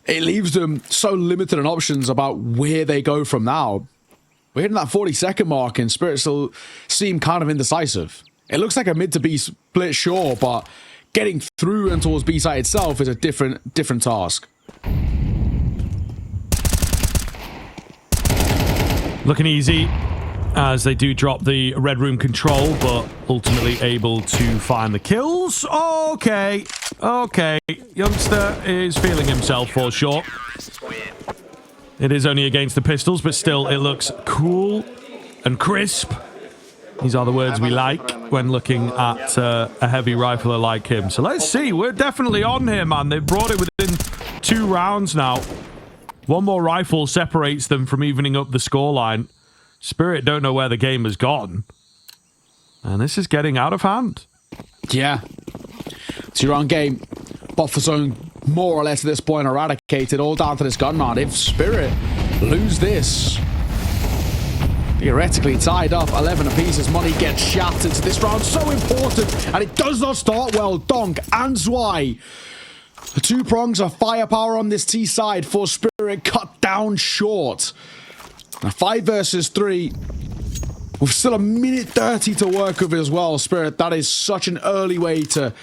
it leaves them so limited in options about where they go from now. We're hitting that 40-second mark, and Spirit still seem kind of indecisive. It looks like a mid to B split, sure, but getting through and towards B site itself is a different task. Looking easy as they do drop the Red Room control, but ultimately able to find the kills. Okay. Youngster is feeling himself for sure. It is only against the pistols, but still it looks cool and crisp. These are the words we like when looking at a heavy rifler like him. So let's see. We're definitely on here, man. They've brought it within 2 rounds now. One more rifle separates them from evening up the scoreline. Spirit don't know where the game has gone. And this is getting out of hand. Yeah. 2-round game. Buffer zone more or less at this point eradicated. All down to this gun round. If Spirit lose this, theoretically tied up 11 apiece as money gets shattered. So this round so important, and it does not start well. Donk and Zwei. The 2 prongs of firepower on this T side for Spirit cut down short. Now 5 versus 3. With still a minute 30 to work with as well, Spirit. That is such an early way to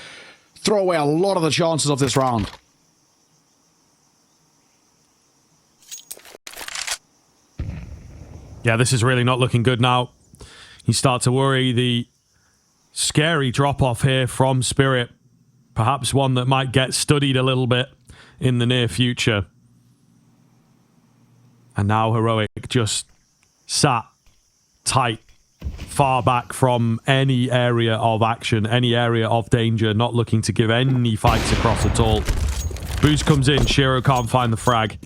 throw away a lot of the chances of this round. Yeah, this is really not looking good now. You start to worry the scary drop-off here from Spirit. Perhaps one that might get studied a little bit in the near future. And now Heroic just sat tight, far back from any area of action, any area of danger, not looking to give any fights across at all. Boost comes in, Shiro can't find the frag.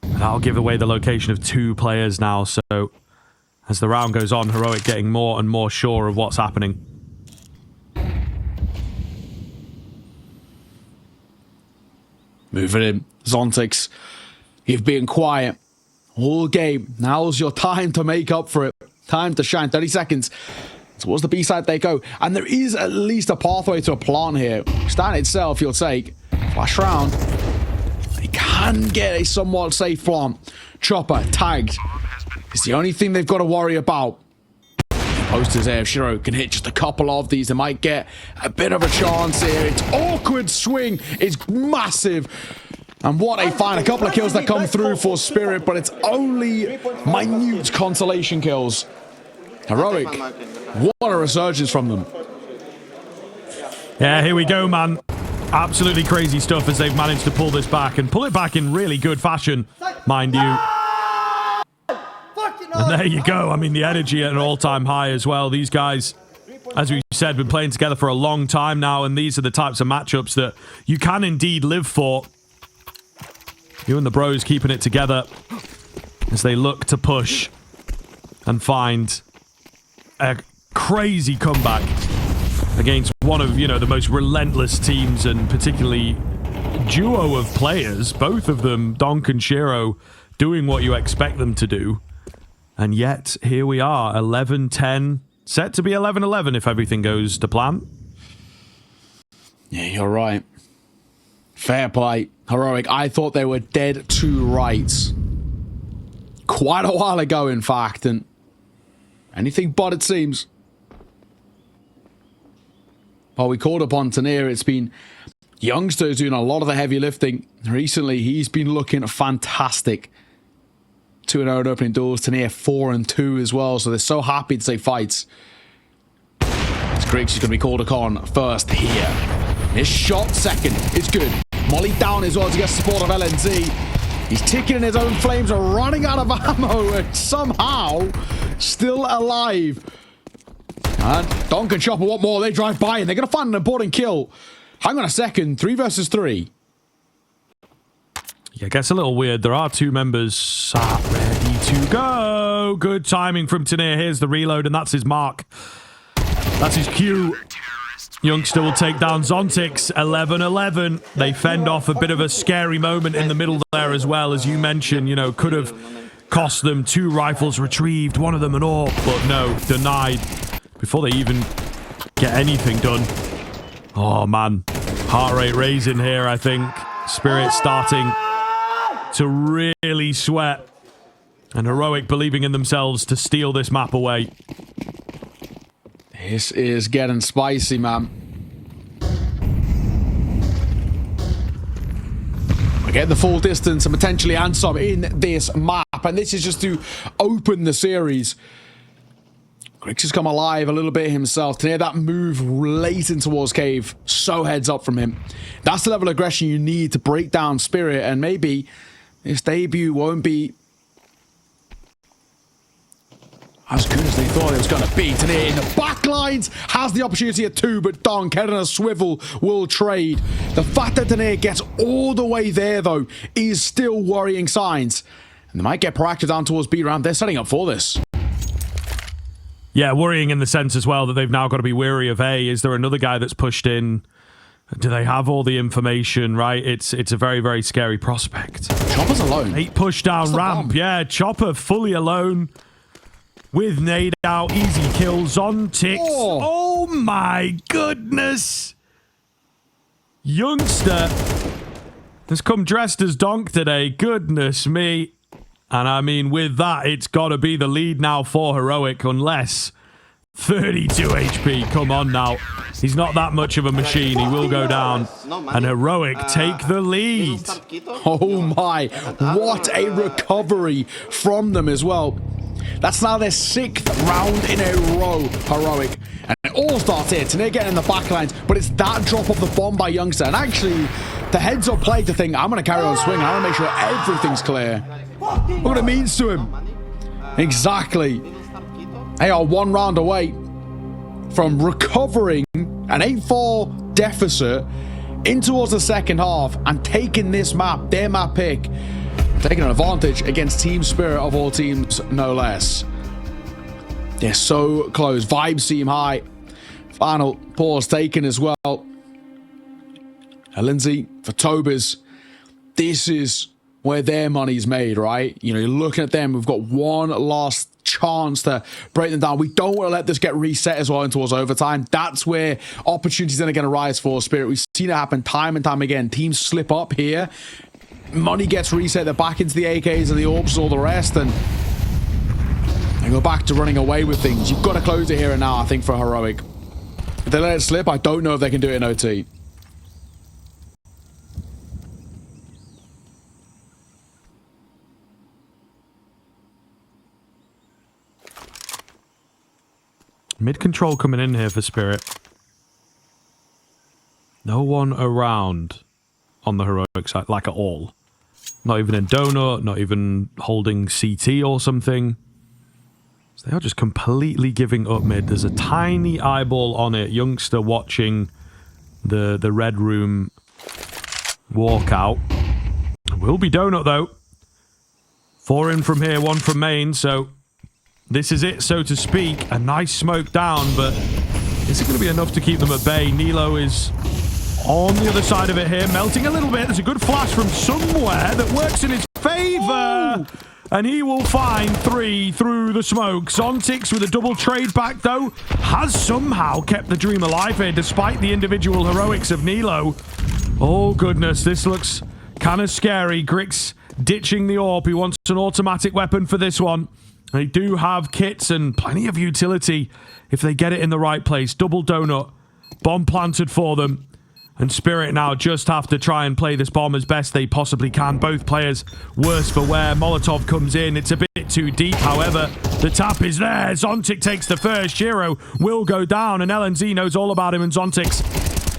And that'll give away the location of 2 players now, so as the round goes on, Heroic getting more and more sure of what's happening. Moving in. Zontix, you've been quiet all game. Now's your time to make up for it. Time to shine. 30 seconds. Towards the B side they go. And there is at least a pathway to a plant here. Stand itself, you'll take. Flash round. They can get a somewhat safe plant. Chopper tagged. It's the only thing they've got to worry about. Posters there. If Shiro can hit just a couple of these, they might get a bit of a chance here. It's awkward swing. It's massive. And what a find. A couple of kills that come through for Spirit, but it's only minute consolation kills. Heroic. What a resurgence from them. Yeah, here we go, man. Absolutely crazy stuff as they've managed to pull this back and pull it back in really good fashion, mind you. And there you go. I mean, the energy at an all-time high as well. These guys, as we said, been playing together for a long time now, and these are the types of matchups that you can indeed live for. You and the bros keeping it together as they look to push and find a crazy comeback against one of, the most relentless teams, and particularly duo of players, both of them, Donk and Shiro, doing what you expect them to do. And yet, here we are, 11-10, set to be 11-11 if everything goes to plan. Yeah, you're right. Fair play. Heroic. I thought they were dead to rights. Quite a while ago, in fact, and anything but it seems. While we called upon Tanir, it's been youngsters doing a lot of the heavy lifting. Recently, he's been looking fantastic. 2-0 in opening doors. Tanir 4-2 as well, so they're so happy to say fights. Griggs is going to be called upon first here. His shot second. It's good. Molly down as well to get support of LNZ. He's ticking in his own flames, running out of ammo, and somehow still alive. And Donk and Chopper want more. They drive by, and they're going to find an important kill. Hang on a second. 3 versus 3. Yeah, it gets a little weird. There are 2 members sat ready to go. Good timing from Tanir. Here's the reload, and that's his mark. That's his cue. Youngster will take down Zontix. 11-11. They fend off a bit of a scary moment in the middle there as well. As you mentioned, could have cost them 2 rifles retrieved, one of them an AWP, but no, denied before they even get anything done. Oh, man. Heart rate raising here, I think. Spirit starting to really sweat. And Heroic believing in themselves to steal this map away. This is getting spicy, man. We get the full distance and potentially and some in this map. And this is just to open the series. Griggs has come alive a little bit himself. To hear that move late in towards cave, so heads up from him. That's the level of aggression you need to break down Spirit. And maybe his debut won't be as good as they thought it was going to be. Today in the backlines has the opportunity at 2, but Donk, head on a swivel, will trade. The fact that Tanir gets all the way there, though, is still worrying signs. And they might get proactive down towards B round. They're setting up for this. Yeah, worrying in the sense as well that they've now got to be wary of A. Is there another guy that's pushed in? Do they have all the information, right? It's a very, very scary prospect. Chopper's alone. 8 push down ramp. Yeah, Chopper fully alone. With nade out, easy kills on ticks. Oh my goodness. Youngster has come dressed as Donk today. Goodness me. And I mean, with that, it's got to be the lead now for Heroic, unless 32 HP. Come on now. He's not that much of a machine. He will go down. And Heroic take the lead. Oh my. What a recovery from them as well. That's now their 6th round in a row, Heroic. And it all starts here. Tanir getting in the backlines, but it's that drop of the bomb by Youngster. And actually, the heads-up play to think, I'm going to carry on swinging. I want to make sure everything's clear. Look what it means to him. Exactly. They are 1 round away from recovering an 8-4 deficit in towards the second half and taking this map, their map pick, taking an advantage against Team Spirit of all teams, no less. They're so close. Vibes seem high. Final pause taken as well. Lindsay for Tobers. This is where their money's made, right? You're looking at them. We've got one last chance to break them down. We don't want to let this get reset as well in towards overtime. That's where opportunities are going to rise for Spirit. We've seen it happen time and time again. Teams slip up here. Money gets reset. They're back into the AKs and the AWPs and all the rest, and they go back to running away with things. You've got to close it here and now, I think, for Heroic. If they let it slip, I don't know if they can do it in OT. Mid control coming in here for Spirit. No one around on the Heroic side, like at all. Not even in donut, not even holding CT or something. So they are just completely giving up mid. There's a tiny eyeball on it. Youngster watching the red room walk out. Will be donut though. 4 in from here, 1 from main, so This is it, so to speak. A nice smoke down, but is it going to be enough to keep them at bay? Nilo is on the other side of it here, melting a little bit. There's a good flash from somewhere that works in his favor. And he will find 3 through the smoke. Zontix with a double trade back, though, has somehow kept the dream alive here, despite the individual heroics of Nilo. Oh, goodness, this looks kind of scary. Grix ditching the AWP. He wants an automatic weapon for this one. They do have kits and plenty of utility if they get it in the right place. Double donut. Bomb planted for them. And Spirit now just have to try and play this bomb as best they possibly can. Both players worse for wear. Molotov comes in. It's a bit too deep. However, the tap is there. Zontic takes the first. Shiro will go down. And LNZ knows all about him. And Zontix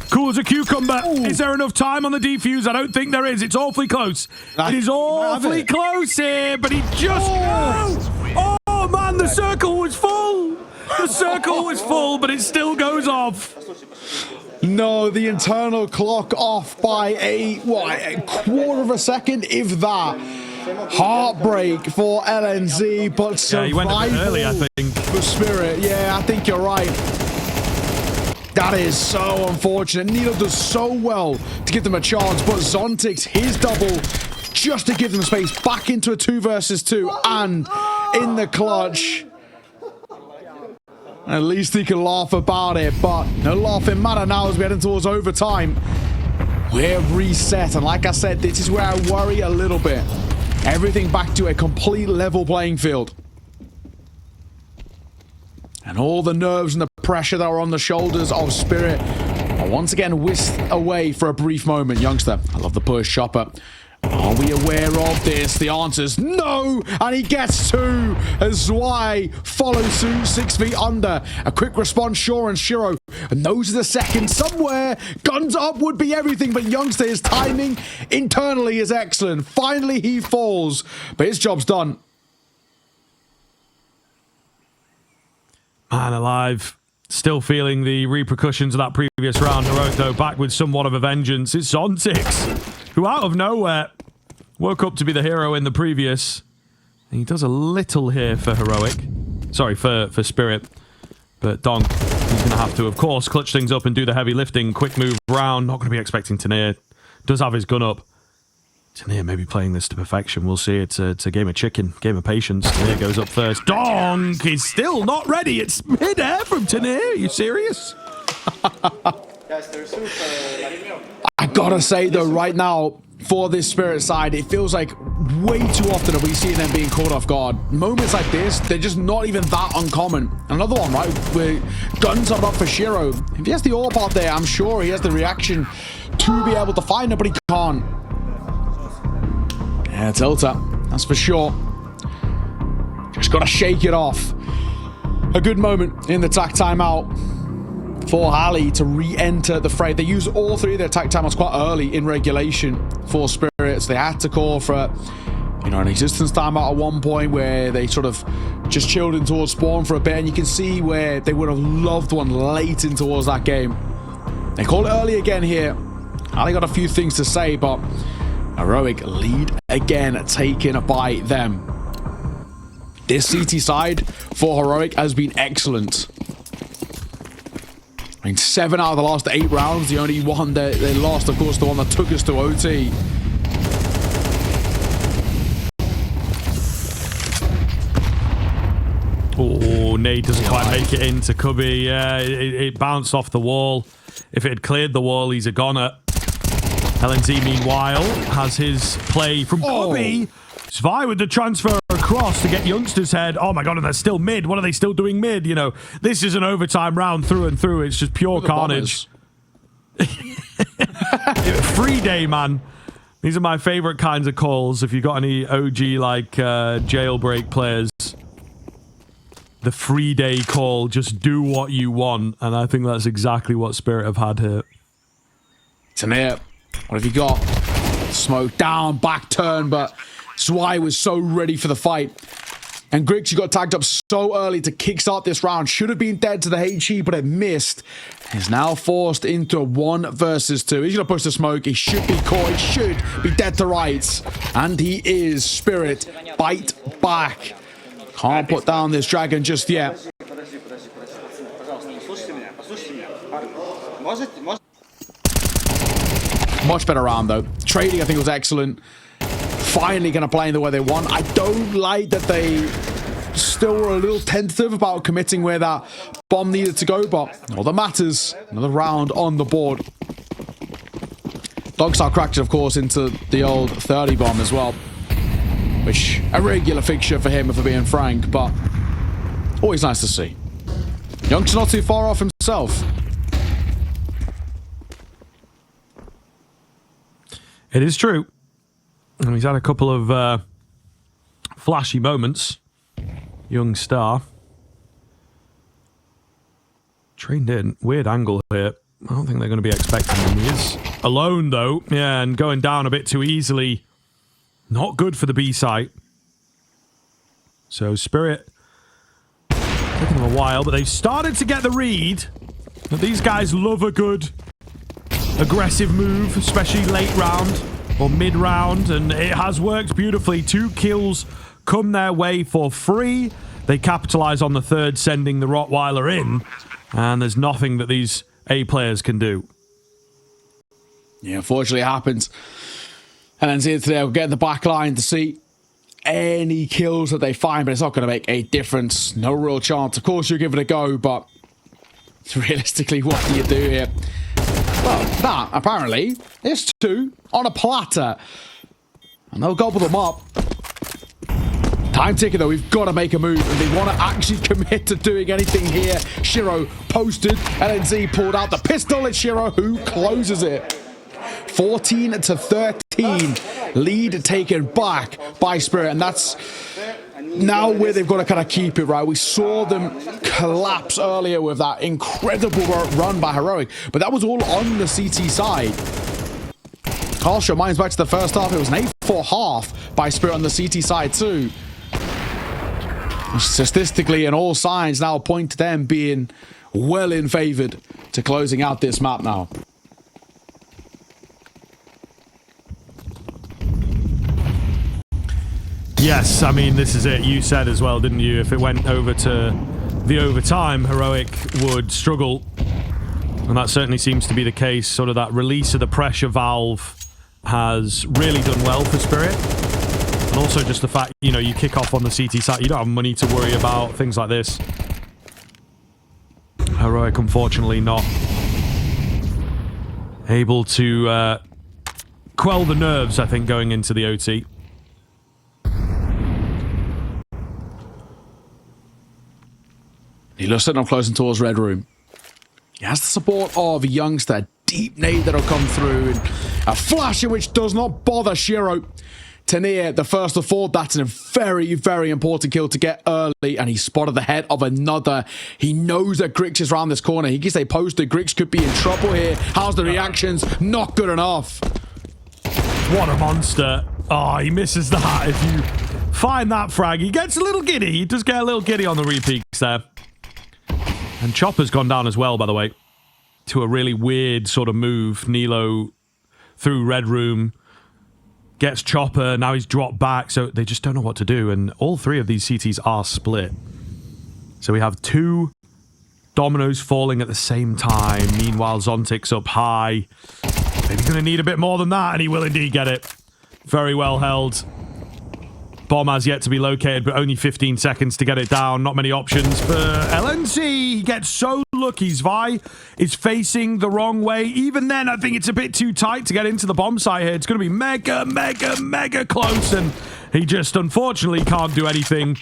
cool as a cucumber. Ooh. Is there enough time on the defuse? I don't think there is. It's awfully close. It is awfully close here. But he just... Oh, man, the circle was full. The circle was full, but it still goes off. No, the internal clock off by a quarter of a second, if that. Heartbreak for LNZ, but survival he went a bit early, I think. For Spirit. Yeah, I think you're right. That is so unfortunate. Nilo does so well to give them a chance, but Zontix, his double, just to give them space back into a 2 versus 2, and in the clutch. At least he can laugh about it, but no laughing matter now as we're heading towards overtime. We're reset, and like I said, this is where I worry a little bit. Everything back to a complete level playing field. And all the nerves and the pressure that are on the shoulders of Spirit are once again whisked away for a brief moment. Youngster, I love the push. Chopper. Are we aware of this? The answer's no, and he gets 2 as Zwei follows suit 6 feet under. A quick response, Shaw and Shiro, and those are the seconds somewhere. Guns up would be everything, but Youngster, his timing internally is excellent. Finally, he falls, but his job's done. Man alive. Still feeling the repercussions of that previous round. Heroic, though, back with somewhat of a vengeance. It's Zontix, who out of nowhere woke up to be the hero in the previous. And he does a little here for Heroic. Sorry, for Spirit. But Donk, he's going to have to, of course, clutch things up and do the heavy lifting. Quick move round. Not going to be expecting Tanir. Does have his gun up. Tanir may be playing this to perfection. We'll see. It's a game of chicken, game of patience. Tanir goes up first. Donk is still not ready. It's mid-air from Tanir. Are you serious? I gotta say, though, right now, for this Spirit side, it feels like way too often are we seeing them being caught off guard. Moments like this, they're just not even that uncommon. Another one, right, where guns are up for Shiro. If he has the AWP out there, I'm sure he has the reaction to be able to find it, but he can't. Yeah, Tilter, that's for sure. Just gotta shake it off. A good moment in the tac timeout for Halley to re-enter the fray. They use all 3 of their attack timeouts quite early in regulation for Spirits. They had to call for an existence timeout at one point where they sort of just chilled in towards spawn for a bit, and you can see where they would have loved one late in towards that game. They call it early again here. Halley got a few things to say, but Heroic lead again taken by them. This CT side for Heroic has been excellent. I mean, 7 out of the last 8 rounds. The only one that they lost, of course, the one that took us to OT. Oh, nade doesn't quite make it into Cubby. Yeah, it bounced off the wall. If it had cleared the wall, he's a goner. LNZ, meanwhile, has his play from Cubby. Zwei with the transfer across to get Youngster's head. Oh my god, and they're still mid. What are they still doing mid? You know, this is an overtime round through and through. It's just pure carnage. Free day, man. These are my favorite kinds of calls. If you got any OG like jailbreak players, the free day call, just do what you want. And I think that's exactly what Spirit have had here. Tanir, what have you got? Smoke down, back turn, but Zwei was so ready for the fight. And Grix, you got tagged up so early to kickstart this round. Should have been dead to the HE, but it missed. He's now forced into a 1 versus 2. He's going to push the smoke. He should be caught. He should be dead to rights. And he is. Spirit, bite back. Can't put down this dragon just yet. Much better round though. Trading I think was excellent. Finally going to play in the way they want. I don't like that they still were a little tentative about committing where that bomb needed to go, but all that matters, another round on the board. Dogstar cracked it, of course, into the old 30 bomb as well, which a regular fixture for him, if we're being frank, but always nice to see. Young's not too far off himself. It is true. And he's had a couple of flashy moments. Young star. Trained in. Weird angle here. I don't think they're going to be expecting him. He is alone, though. Yeah, and going down a bit too easily. Not good for the B site. So, Spirit. Taking them a while, but they've started to get the read. But these guys love a good aggressive move, especially late round or mid round, and it has worked beautifully. 2 kills come their way for free. They capitalize on the third, sending the Rottweiler in, and there's nothing that these A players can do. Yeah, unfortunately it happens. And then see today, we'll get the back line to see any kills that they find, but it's not going to make a difference. No real chance. Of course, you give it a go, but realistically, what do you do here? Well, that, apparently, is 2 on a platter. And they'll gobble them up. Time ticking, though. We've got to make a move, and they want to actually commit to doing anything here. Shiro posted. LNZ pulled out the pistol. It's Shiro who closes it. 14 to 13. Lead taken back by Spirit, and that's now where they've got to kind of keep it, right? We saw them collapse earlier with that incredible run by Heroic, but that was all on the CT side. Carlshaw minds back to the first half. It was an 8-4 half by Spirit on the CT side too. Statistically, and all signs now point to them being well in favored to closing out this map now. Yes, I mean, this is it. You said as well, didn't you? If it went over to the overtime, Heroic would struggle. And that certainly seems to be the case. Sort of that release of the pressure valve has really done well for Spirit. And also just the fact, you know, you kick off on the CT side, you don't have money to worry about, things like this. Heroic, unfortunately, not able to quell the nerves, I think, going into the OT. He looks at him closing towards Red Room. He has the support of Youngster. Deep nade that'll come through. And a flash in which does not bother Shiro. Tania, the first of 4. That's a very, very important kill to get early. And he spotted the head of another. He knows that Grix is around this corner. He gets a poster. Grix could be in trouble here. How's the reactions? Not good enough. What a monster. Oh, he misses that. If you find that frag, he gets a little giddy. He does get a little giddy on the repeats there. And Chopper's gone down as well, by the way, to a really weird sort of move. Nilo through Red Room, gets Chopper, now he's dropped back, so they just don't know what to do, and all 3 of these CTs are split. So we have 2 dominoes falling at the same time. Meanwhile, Zontic's up high. Maybe going to need a bit more than that, and he will indeed get it. Very well held. Bomb has yet to be located, but only 15 seconds to get it down. Not many options for LNC. He gets so lucky. Zvi is facing the wrong way. Even then, I think it's a bit too tight to get into the bomb site here. It's going to be mega, mega, mega close, and he just unfortunately can't do anything.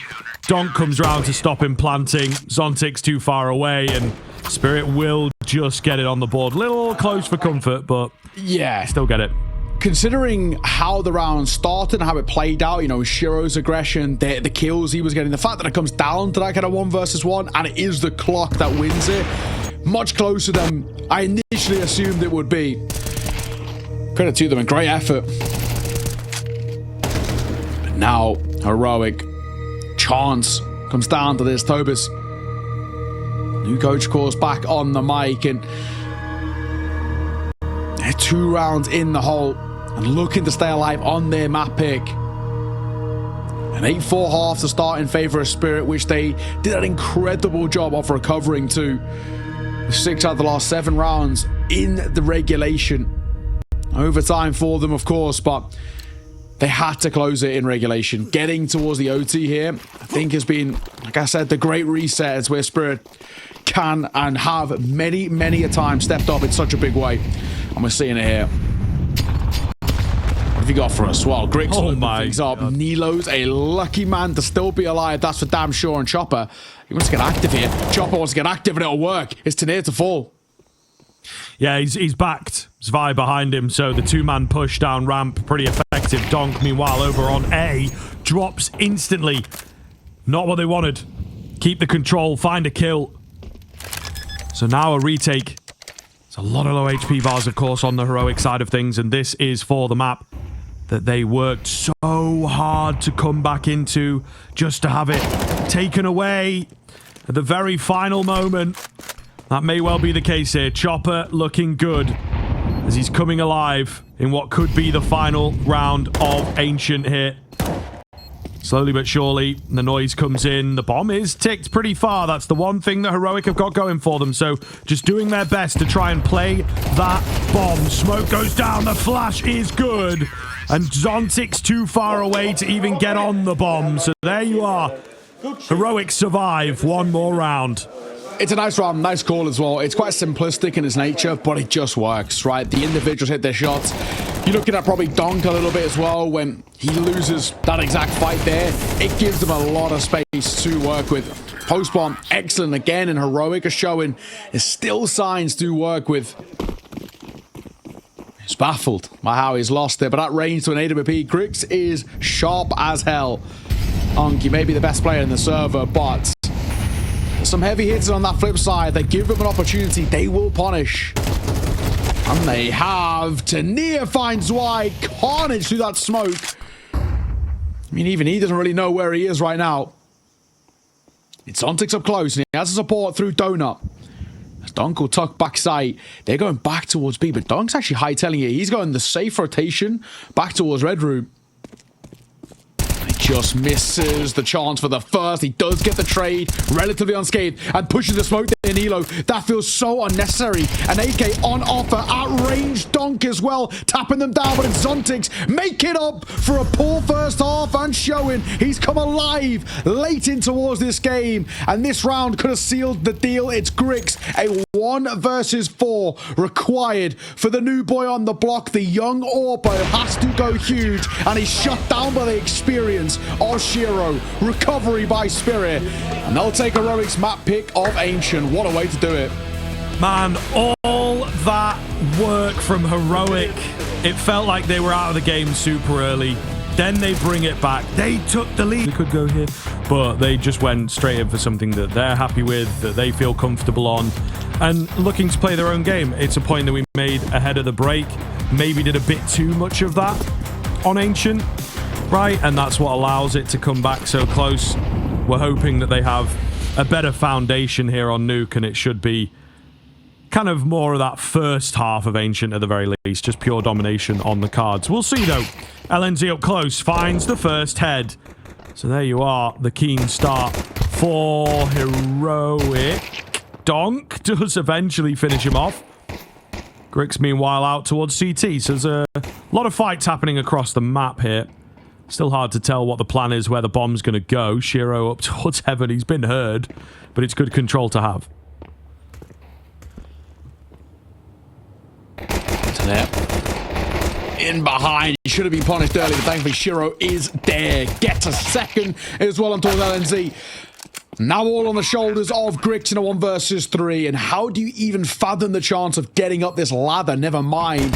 Donk comes round to stop him planting. Zontic's too far away, and Spirit will just get it on the board. Little close for comfort, but yeah, still get it. Considering how the round started and how it played out, you know, Shiro's aggression, the kills he was getting, the fact that it comes down to that kind of 1 versus 1, and it is the clock that wins it, much closer than I initially assumed it would be. Credit to them, a great effort. But now, Heroic. Chance comes down to this. Tobis. New coach calls back on the mic, and they're 2 rounds in the hole and looking to stay alive on their map pick. An 8-4 half to start in favor of Spirit, which they did an incredible job of recovering to. 6 out of the last 7 rounds in the regulation. Overtime for them, of course, but they had to close it in regulation. Getting towards the OT here, I think, has been, like I said, the great reset. It's where Spirit can and have many, many a time stepped up in such a big way. And we're seeing it here. What have you got for us? Well, Griggs holding things up. Nilo's a lucky man to still be alive. That's for damn sure. And Chopper, he wants to get active here. Chopper wants to get active and it'll work. It's Tanir to fall. Yeah, he's backed. Zvi behind him, so the 2-man push down ramp, pretty effective. Donk, meanwhile, over on A, drops instantly. Not what they wanted. Keep the control, find a kill. So now a retake. There's a lot of low HP bars, of course, on the heroic side of things, and this is for the map that they worked so hard to come back into, just to have it taken away at the very final moment. That may well be the case here. Chopper looking good as he's coming alive in what could be the final round of Ancient here. Slowly but surely, the noise comes in. The bomb is ticked pretty far. That's the one thing that Heroic have got going for them. So just doing their best to try and play that bomb. Smoke goes down. The flash is good. And Zontic's too far away to even get on the bomb. So there you are. Heroic survive one more round. It's a nice round, nice call as well. It's quite simplistic in its nature, but it just works, right? The individuals hit their shots. You're looking at probably Donk a little bit as well when he loses that exact fight there. It gives them a lot of space to work with. Post-bomb, excellent again, and Heroic are showing there's still signs to work with. He's baffled by how he's lost it, but that range to an AWP. Griggs is sharp as hell. He may be the best player in the server, but some heavy hitters on that flip side. They give them an opportunity, they will punish. And they have. Tanir finds why. Carnage through that smoke. I mean, even he doesn't really know where he is right now. It's Ontic's up close, and he has a support through Donut. As Donk will tuck back sight. They're going back towards B, but Donk's actually hightailing it. He's going the safe rotation back towards Red Room. Just misses the chance for the first. He does get the trade relatively unscathed and pushes the smoke there in Elo. That feels so unnecessary. An AK on offer at range. Donk as well, tapping them down, but it's Zontics make it up for a poor first half and showing he's come alive late in towards this game, and this round could have sealed the deal. It's Griggs, a 1 versus 4 required for the new boy on the block. The young Orpo has to go huge, and he's shut down by the experience of Shiro. Recovery by Spirit, and they'll take Heroic's map pick of Ancient. What a way to do it. Man, all that work from Heroic. It felt like they were out of the game super early. Then they bring it back. They took the lead. They could go here, but they just went straight in for something that they're happy with, that they feel comfortable on, and looking to play their own game. It's a point that we made ahead of the break. Maybe did a bit too much of that on Ancient, right? And that's what allows it to come back so close. We're hoping that they have a better foundation here on Nuke, and it should be kind of more of that first half of Ancient at the very least. Just pure domination on the cards. We'll see, though. LNZ up close, finds the first head. So there you are, the keen start for Heroic. Donk does eventually finish him off. Griggs, meanwhile, out towards CT. So there's a lot of fights happening across the map here. Still hard to tell what the plan is, where the bomb's going to go. Shiro up towards Heaven. He's been heard, but it's good control to have. In behind. He should have been punished early, but thankfully Shiro is there. Gets a second as well on towards LNZ. Now all on the shoulders of Griggs in a 1 versus 3. And how do you even fathom the chance of getting up this ladder? Never mind.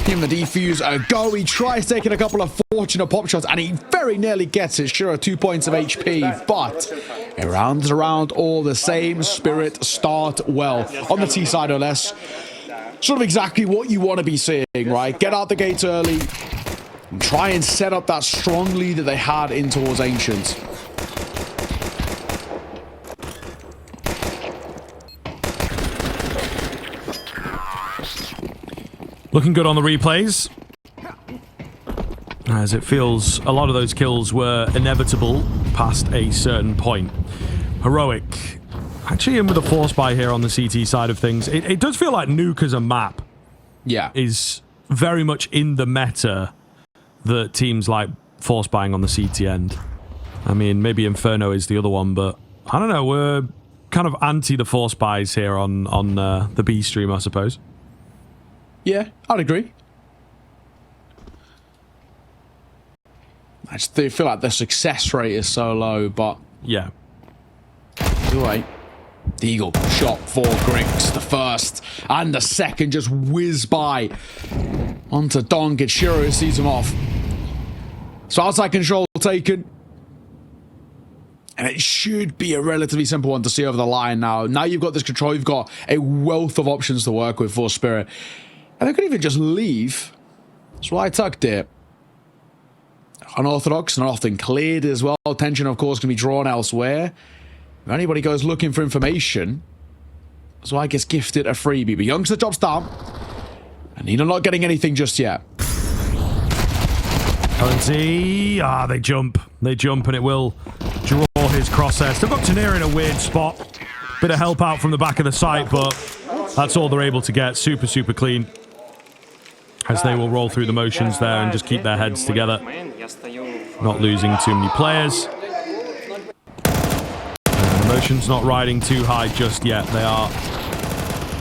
Give him the defuse a go. He tries taking a couple of fortunate pop shots, and he very nearly gets it. Shiro 2 points of HP, but it rounds around all the same. Spirit start well. On the T side or less. Sort of exactly what you want to be seeing, right? Get out the gates early and try and set up that strong lead that they had in towards Ancient. Looking good on the replays. as it feels a lot of those kills were inevitable past a certain point. Heroic actually in with a force buy here on the CT side of things. It does feel like Nuke as a map is very much in the meta that teams like force buying on the CT end. I mean, maybe Inferno is the other one, but I don't know, we're kind of anti the force buys here on the B stream, I suppose. Yeah, I'd agree. I just feel like the success rate is so low, but... Yeah. Anyway, the Eagle shot for Grix. The first and the second just whiz by onto Donk. It's Shiro who sees him off. So outside control taken. And it should be a relatively simple one to see over the line now. Now you've got this control, you've got a wealth of options to work with for Spirit. And they could even just leave. That's why I tucked it. Unorthodox, not often cleared as well. Tension, of course, can be drawn elsewhere. If anybody goes looking for information, so I gets gifted a freebie. But Youngster drops down. And Nina not getting anything just yet. Currency. They jump. They jump and it will draw his crosshair. Still got Tanir in a weird spot. Bit of help out from the back of the site, but that's all they're able to get. Super, super clean. As they will roll through the motions there and just keep their heads together. Not losing too many players. Motion's not riding too high just yet. They are,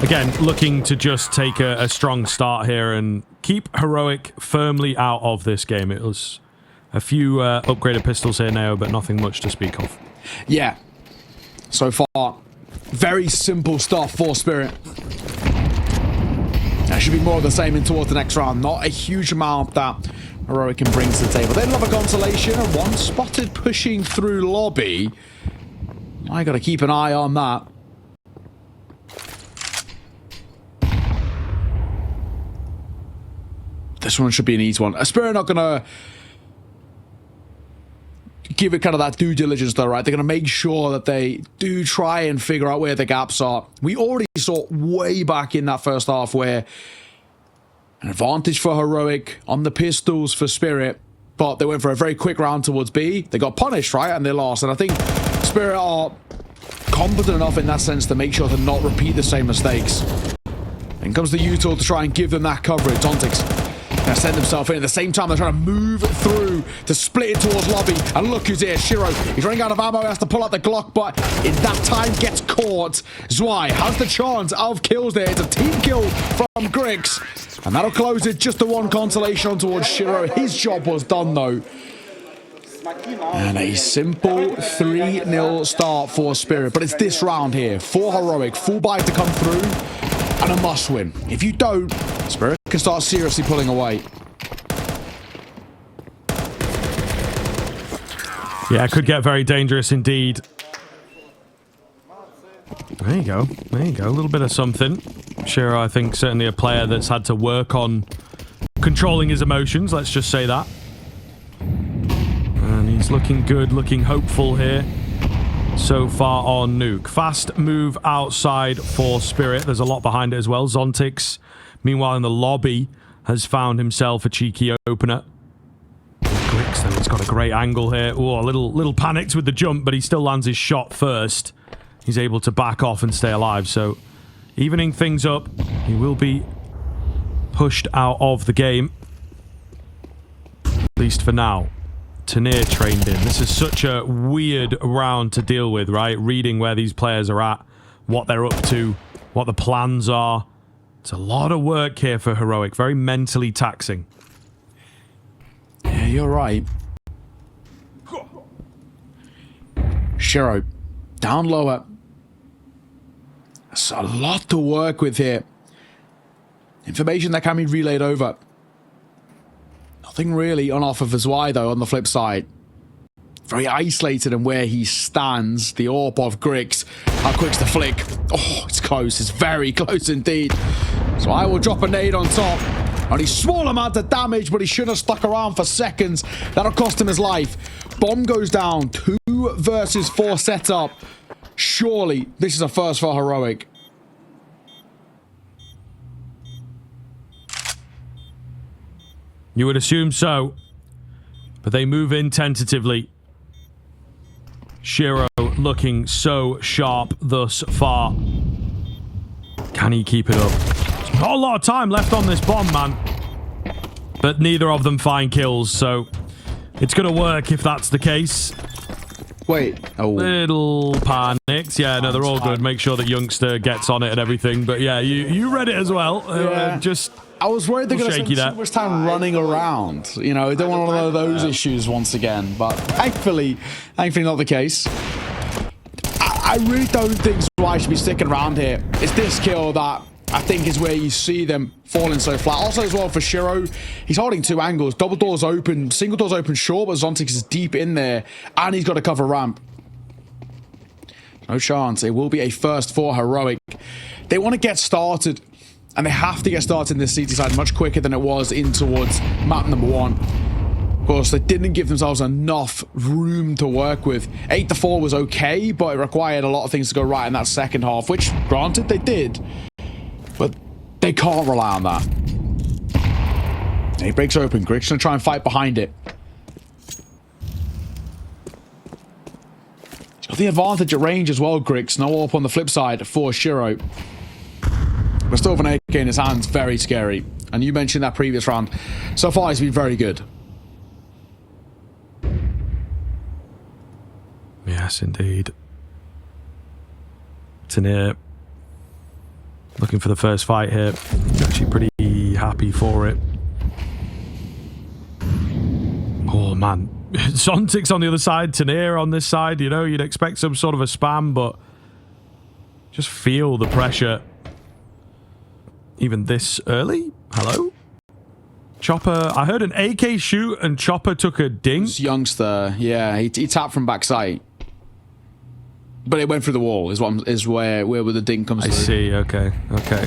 again, looking to just take a strong start here and keep Heroic firmly out of this game. It was a few upgraded pistols here now, but nothing much to speak of. Yeah. So far, very simple stuff for Spirit. That should be more of the same in towards the next round. Not a huge amount that Heroic can bring to the table. They'd love a consolation, and one spotted pushing through lobby. I got to keep an eye on that. This one should be an easy one. Spirit not going to give it kind of that due diligence though, right? They're going to make sure that they do try and figure out where the gaps are. We already saw way back in that first half where an advantage for Heroic on the pistols for Spirit, but they went for a very quick round towards B. They got punished, right? And they lost. And I think Spirit are competent enough in that sense to make sure to not repeat the same mistakes. Then comes the U-Tool to try and give them that coverage. Ontix gonna send himself in. At the same time, they're trying to move through to split it towards lobby. And look who's here, Shiro. He's running out of ammo, he has to pull out the Glock, but in that time gets caught. Zwei has the chance of kills there. It's a team kill from Grix. And that'll close it. Just the one consolation on towards Shiro. His job was done though. And a simple 3-0 start for Spirit. But it's this round here for Heroic. Full buy to come through and a must win. If you don't, Spirit can start seriously pulling away. Yeah, it could get very dangerous indeed. There you go. There you go. A little bit of something. Shiro, I think, certainly a player that's had to work on controlling his emotions. Let's just say that. And he's looking good, looking hopeful here so far on Nuke. Fast move outside for Spirit. There's a lot behind it as well. Zontix, meanwhile, in the lobby, has found himself a cheeky opener. Grix, though, he's got a great angle here. Oh, a little panicked with the jump, but he still lands his shot first. He's able to back off and stay alive. So, evening things up, he will be pushed out of the game. At least for now. Tanir trained in. This is such a weird round to deal with, right? Reading where these players are at, what they're up to, what the plans are. It's a lot of work here for Heroic. Very mentally taxing. Yeah, you're right. Shiro, down lower. There's a lot to work with here. Information that can be relayed over. Nothing really on offer for Zwei, though, on the flip side. Very isolated in where he stands. The AWP of Grix. How quick's the flick? Oh, it's close. It's very close indeed. So I will drop a nade on top. Only small amount of damage, but he should have stuck around for seconds. That'll cost him his life. Bomb goes down. 2 versus 4 setup. Surely this is a first for Heroic. You would assume so. But they move in tentatively. Shiro looking so sharp thus far. Can he keep it up? There's not a lot of time left on this bomb, man. But neither of them find kills, so it's going to work if that's the case. Wait. Oh. Little panics. Yeah, no, they're all good. Make sure that Youngster gets on it and everything. But yeah, you read it as well. Yeah. I was worried they're going to spend too much time running around. You know, don't want one of those issues once again. But thankfully not the case. I really don't think Zwei should be sticking around here. It's this kill that I think is where you see them falling so flat. Also as well for Shiro, he's holding two angles. Double doors open, single doors open short, but Zontix is deep in there. And he's got to cover ramp. No chance. It will be a first for Heroic. They want to get started. And they have to get started in this CT side much quicker than it was in towards map number 1. Of course, they didn't give themselves enough room to work with. 8-4 was okay, but it required a lot of things to go right in that second half, which, granted, they did. But they can't rely on that. He breaks open. Grig's going to try and fight behind it. He's got the advantage at range as well, Griggs. No AWP on the flip side for Shiro. But still, with an AK in his hands, very scary. And you mentioned that previous round. So far, he's been very good. Yes, indeed. Tanir looking for the first fight here. Actually pretty happy for it. Oh, man. Zontix on the other side, Tanir on this side. You know, you'd expect some sort of a spam, but just feel the pressure. Even this early? Hello? Chopper. I heard an AK shoot and Chopper took a ding. It's Youngster. Yeah, he tapped from backside. But it went through the wall is where the ding comes through. I see. Okay. Okay.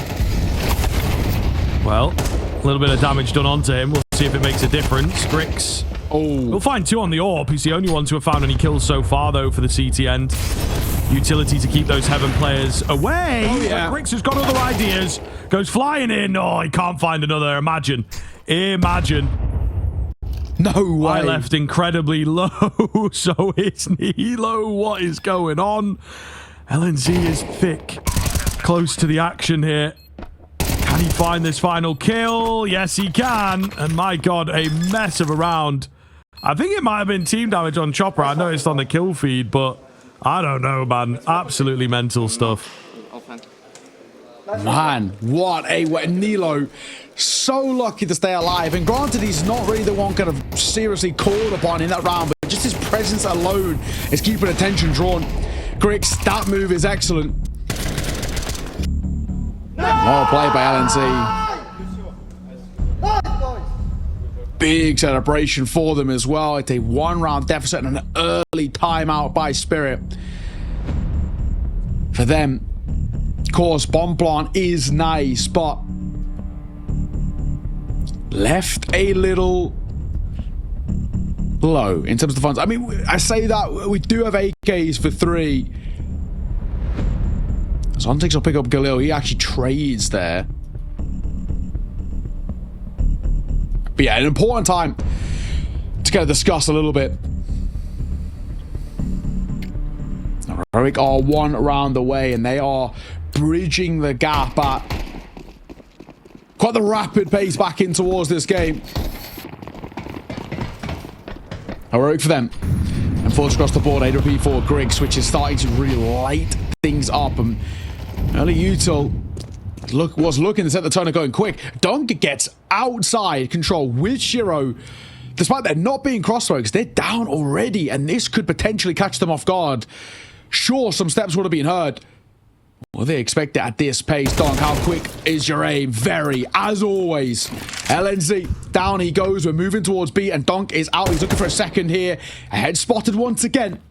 Well, a little bit of damage done onto him. We'll see if it makes a difference. Grix. Oh. We'll find 2 on the AWP. He's the only one to have found any kills so far, though, for the CT end. Utility to keep those Heaven players away. Oh, yeah. Grix has got other ideas. Goes flying in. Oh, he can't find another. Imagine. No way. I left incredibly low, so it's Nilo. What is going on? LNZ is thick. Close to the action here. Can he find this final kill? Yes, he can. And my God, a mess of a round. I think it might have been team damage on Chopper. I noticed on the kill feed, but I don't know, man. Absolutely mental stuff. Man, what a way. Nilo, so lucky to stay alive. And granted, he's not really the one kind of seriously called upon in that round, but just his presence alone is keeping attention drawn. Grix, that move is excellent. More play by LNC. Big celebration for them as well. It's a 1-round deficit and an early timeout by Spirit. For them, of course, bomb plant is nice, but left a little low in terms of the funds. I mean, I say that we do have AKs for 3. Zontix will pick up Galil. He actually trades there. But yeah, an important time to kind of discuss a little bit. Heroic are 1 round away, and they are bridging the gap at quite the rapid pace back in towards this game. Heroic for them. And force across the board, AWP for Griggs, which is starting to really light things up. And early Util was looking to set the tone of going quick. Dunk gets outside control with Shiro. Despite there not being crossroads, they're down already, and this could potentially catch them off guard. Sure, some steps would have been heard. Well, they expect it at this pace. Dunk, how quick is your aim? Very, as always. LNZ, down he goes. We're moving towards B, and Dunk is out. He's looking for a second here. Ahead spotted once again.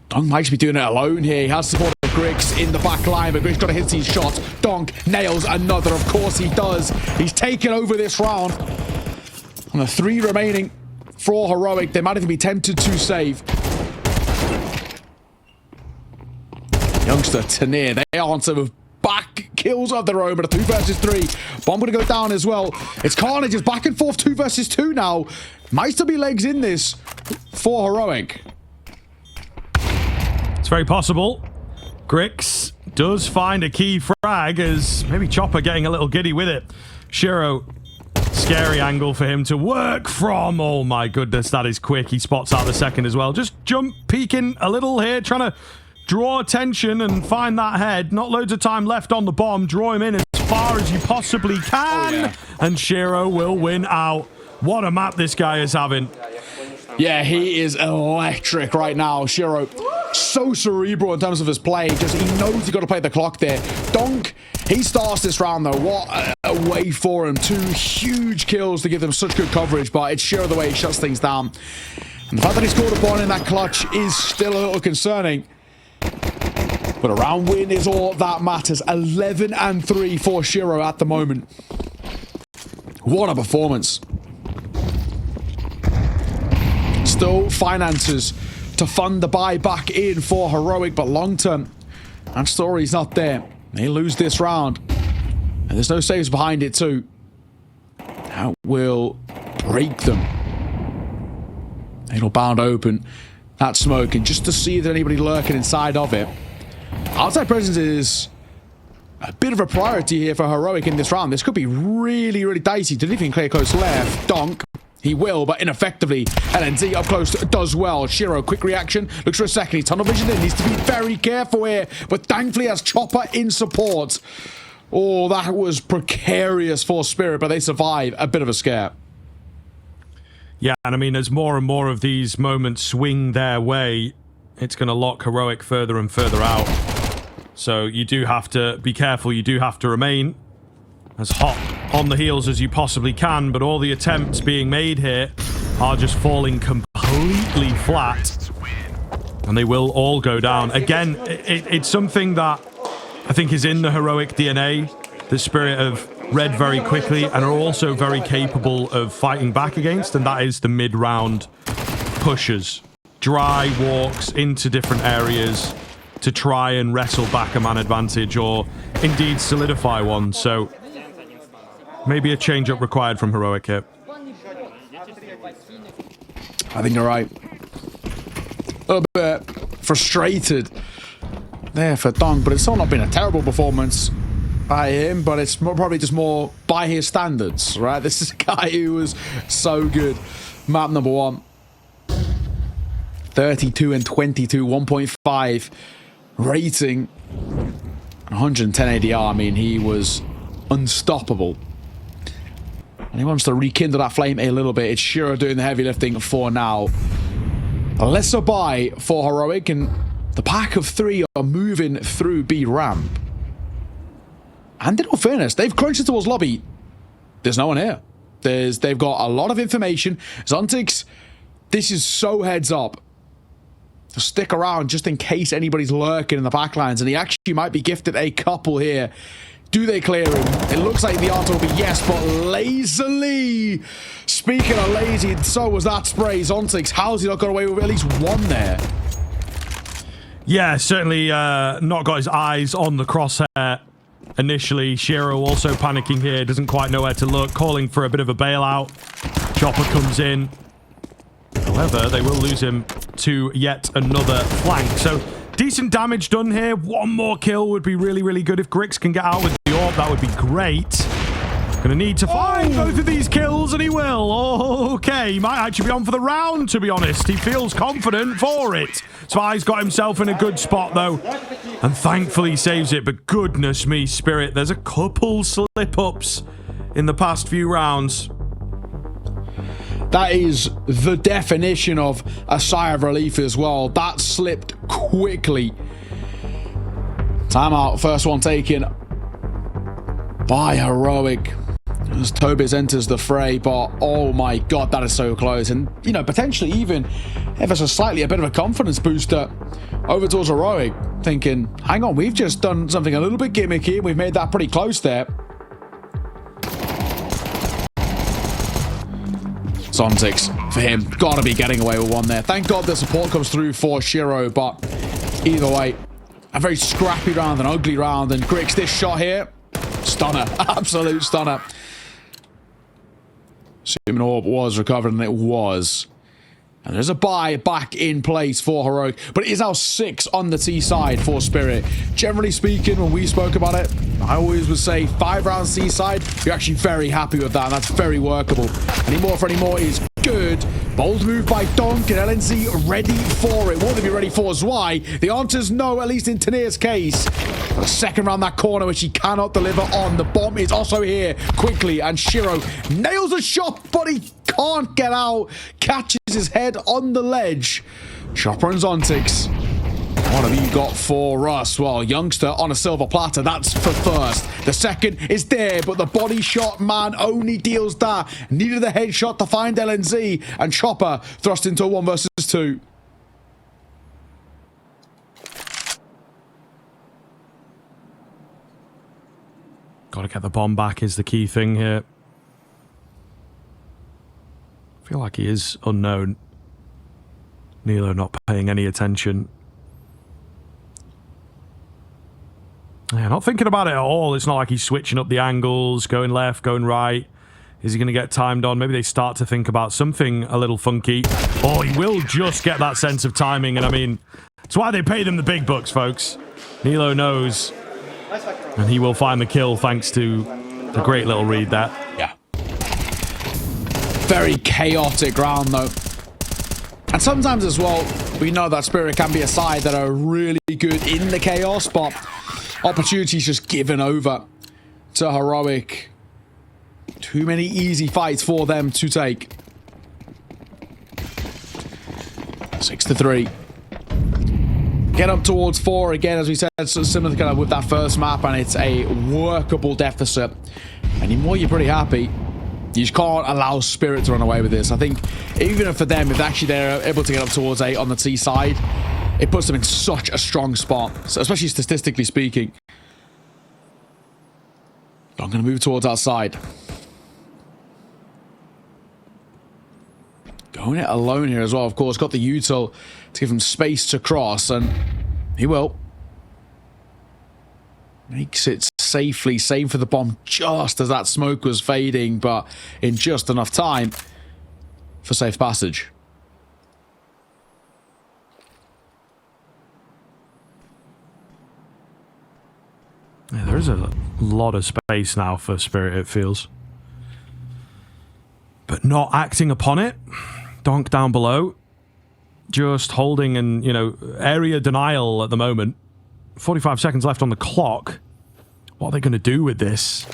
Dunk might be doing it alone here. He has support of Griggs in the back line, but Griggs got to hit these shots. Dunk nails another. Of course he does. He's taken over this round. And the 3 remaining for Heroic. They might even be tempted to save. Youngster, Tanir, they answer with back-to-back kills of their own, but a 2 versus 3. Bomb going to go down as well. It's Carnage. It's back and forth 2 versus 2 now. Might still be legs in this for Heroic. It's very possible. Grix does find a key frag as maybe Chopper getting a little giddy with it. Shiro, scary angle for him to work from. Oh my goodness, that is quick. He spots out the second as well. Just jump, peeking a little here, trying to draw attention and find that head. Not loads of time left on the bomb. Draw him in as far as you possibly can. Oh, yeah. And Shiro will win out. What a map this guy is having. Yeah, he is electric right now. Shiro, so cerebral in terms of his play. Just he knows he's got to play the clock there. Donk, he starts this round though. What a way for him. 2 huge kills to give them such good coverage, but it's Shiro the way he shuts things down. And the fact that he scored a point in that clutch is still a little concerning. But a round win is all that matters. 11-3 for Shiro at the moment. What a performance. Still finances to fund the buy back in for Heroic, but long term, that story's not there. They lose this round, and there's no saves behind it too. That will break them. It'll bound open that smoke, and just to see if there's anybody lurking inside of it. Outside presence is a bit of a priority here for Heroic in this round. This could be really, really dicey. Didn't even clear close left. Donk. He will, but ineffectively. LNZ up close does well. Shiro, quick reaction. Looks for a second. He's tunnel vision in. Needs to be very careful here. But thankfully has Chopper in support. Oh, that was precarious for Spirit, but they survive. A bit of a scare. Yeah, and I mean, as more and more of these moments swing their way, it's going to lock Heroic further and further out. So you do have to be careful. You do have to remain as hot on the heels as you possibly can, but all the attempts being made here are just falling completely flat, and they will all go down. Again, it's something that I think is in the Heroic DNA, the spirit of read very quickly and are also very capable of fighting back against, and that is the mid-round pushes. Dry walks into different areas to try and wrestle back a man advantage or indeed solidify one. So maybe a change-up required from Heroic here. I think you're right. A bit frustrated there for Donk, but it's still not been a terrible performance by him, but it's probably just more by his standards, right? This is a guy who was so good. Map number 1. 32-22, 1.5 rating, 110 ADR. I mean, he was unstoppable. And he wants to rekindle that flame a little bit. It's Shiro doing the heavy lifting for now. A lesser buy for Heroic, and the pack of 3 are moving through B ramp. And in all fairness, they've crunched it towards lobby. There's no one here. They've got a lot of information. Zontix, this is so heads up. To stick around just in case anybody's lurking in the backlines, and he actually might be gifted a couple here. Do they clear him? It looks like the answer will be yes, but lazily. Speaking of lazy, so was that spray. Zontix, how's he not got away with at least one there? Yeah, certainly not got his eyes on the crosshair initially. Shiro also panicking here, doesn't quite know where to look, calling for a bit of a bailout. Chopper comes in. However, they will lose him to yet another flank. So decent damage done here. One more kill would be really, really good. If Grix can get out with the orb, that would be great. Gonna need to find both of these kills, and he will. Okay, he might actually be on for the round, to be honest. He feels confident for it. Spy's got himself in a good spot, though. And thankfully he saves it. But goodness me, Spirit, there's a couple slip-ups in the past few rounds. That is the definition of a sigh of relief as well. That slipped quickly. Timeout, first one taken by Heroic as Tobias enters the fray, but oh my god, that is so close. And, you know, potentially even ever so slightly a bit of a confidence booster over towards Heroic, thinking, hang on, we've just done something a little bit gimmicky and we've made that pretty close there. Zontix, for him, gotta be getting away with one there. Thank God the support comes through for Shiro, but either way, a very scrappy round, an ugly round. And Grix, this shot here, stunner, absolute stunner. Assuming orb was recovered, and it was. And there's a buy back in place for Heroic, but it is now 6 on the T side for Spirit. Generally speaking, when we spoke about it, I always would say 5 rounds T side, you're actually very happy with that, and that's very workable. Anymore for anymore is good. Bold move by Donk, and LNZ ready for it. Will they be ready for Zwei? The answer is no, at least in Tanir's case. A second round that corner, which he cannot deliver on. The bomb is also here quickly, and Shiro nails a shot, but he can't get out. Catches his head on the ledge. Chopper and Zontix. What have you got for us? Well, Youngster on a silver platter. That's for first. The second is there, but the body shot man only deals that. Needed the headshot to find LNZ, and Chopper thrust into a 1 versus 2. Got to get the bomb back is the key thing here. I feel like he is unknown. Nilo not paying any attention. Yeah, not thinking about it at all. It's not like he's switching up the angles, going left, going right. Is he going to get timed on? Maybe they start to think about something a little funky. Or he will just get that sense of timing. And I mean, it's why they pay them the big bucks, folks. Nilo knows. And he will find the kill thanks to the great little read there. Yeah. Very chaotic round, though. And sometimes as well, we know that Spirit can be a side that are really good in the chaos, but opportunities just given over to Heroic. Too many easy fights for them to take. 6-3. Get up towards 4 again, as we said, so similar to kind of with that first map, and it's a workable deficit. Anymore, you're pretty happy. You just can't allow Spirit to run away with this. I think even for them, if actually they're able to get up towards 8 on the T side, it puts them in such a strong spot, so especially statistically speaking. I'm going to move towards outside. Going it alone here as well, of course. Got the util to give him space to cross, and he will. Makes it safely, save for the bomb just as that smoke was fading, but in just enough time for safe passage. Yeah, there's a lot of space now for Spirit, it feels. But not acting upon it. Donk down below. Just holding and, you know, area denial at the moment. 45 seconds left on the clock. What are they going to do with this?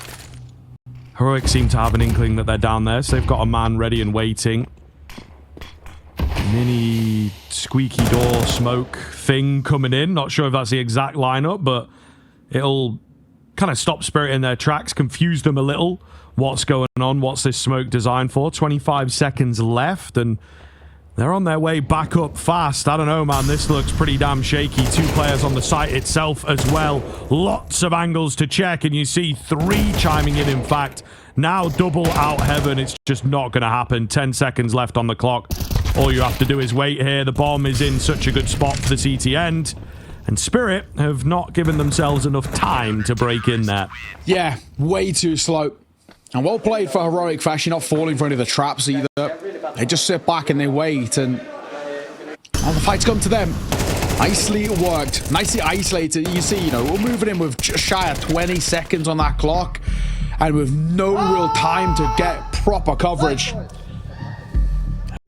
Heroic seem to have an inkling that they're down there, so they've got a man ready and waiting. Mini squeaky door smoke thing coming in. Not sure if that's the exact lineup, but it'll kind of stop Spirit in their tracks, confuse them a little. What's going on? What's this smoke designed for? 25 seconds left, and they're on their way back up fast. I don't know, man. This looks pretty damn shaky. 2 players on the site itself as well. Lots of angles to check, and you see 3 chiming in fact. Now double out heaven. It's just not going to happen. 10 seconds left on the clock. All you have to do is wait here. The bomb is in such a good spot for the CT end. And Spirit have not given themselves enough time to break in there. Yeah, way too slow. And well played for Heroic for actually not falling for any of the traps either. They just sit back and they wait, and the fight's come to them. Nicely worked, nicely isolated. You see, you know, we're moving in with just shy of 20 seconds on that clock, and with no real time to get proper coverage.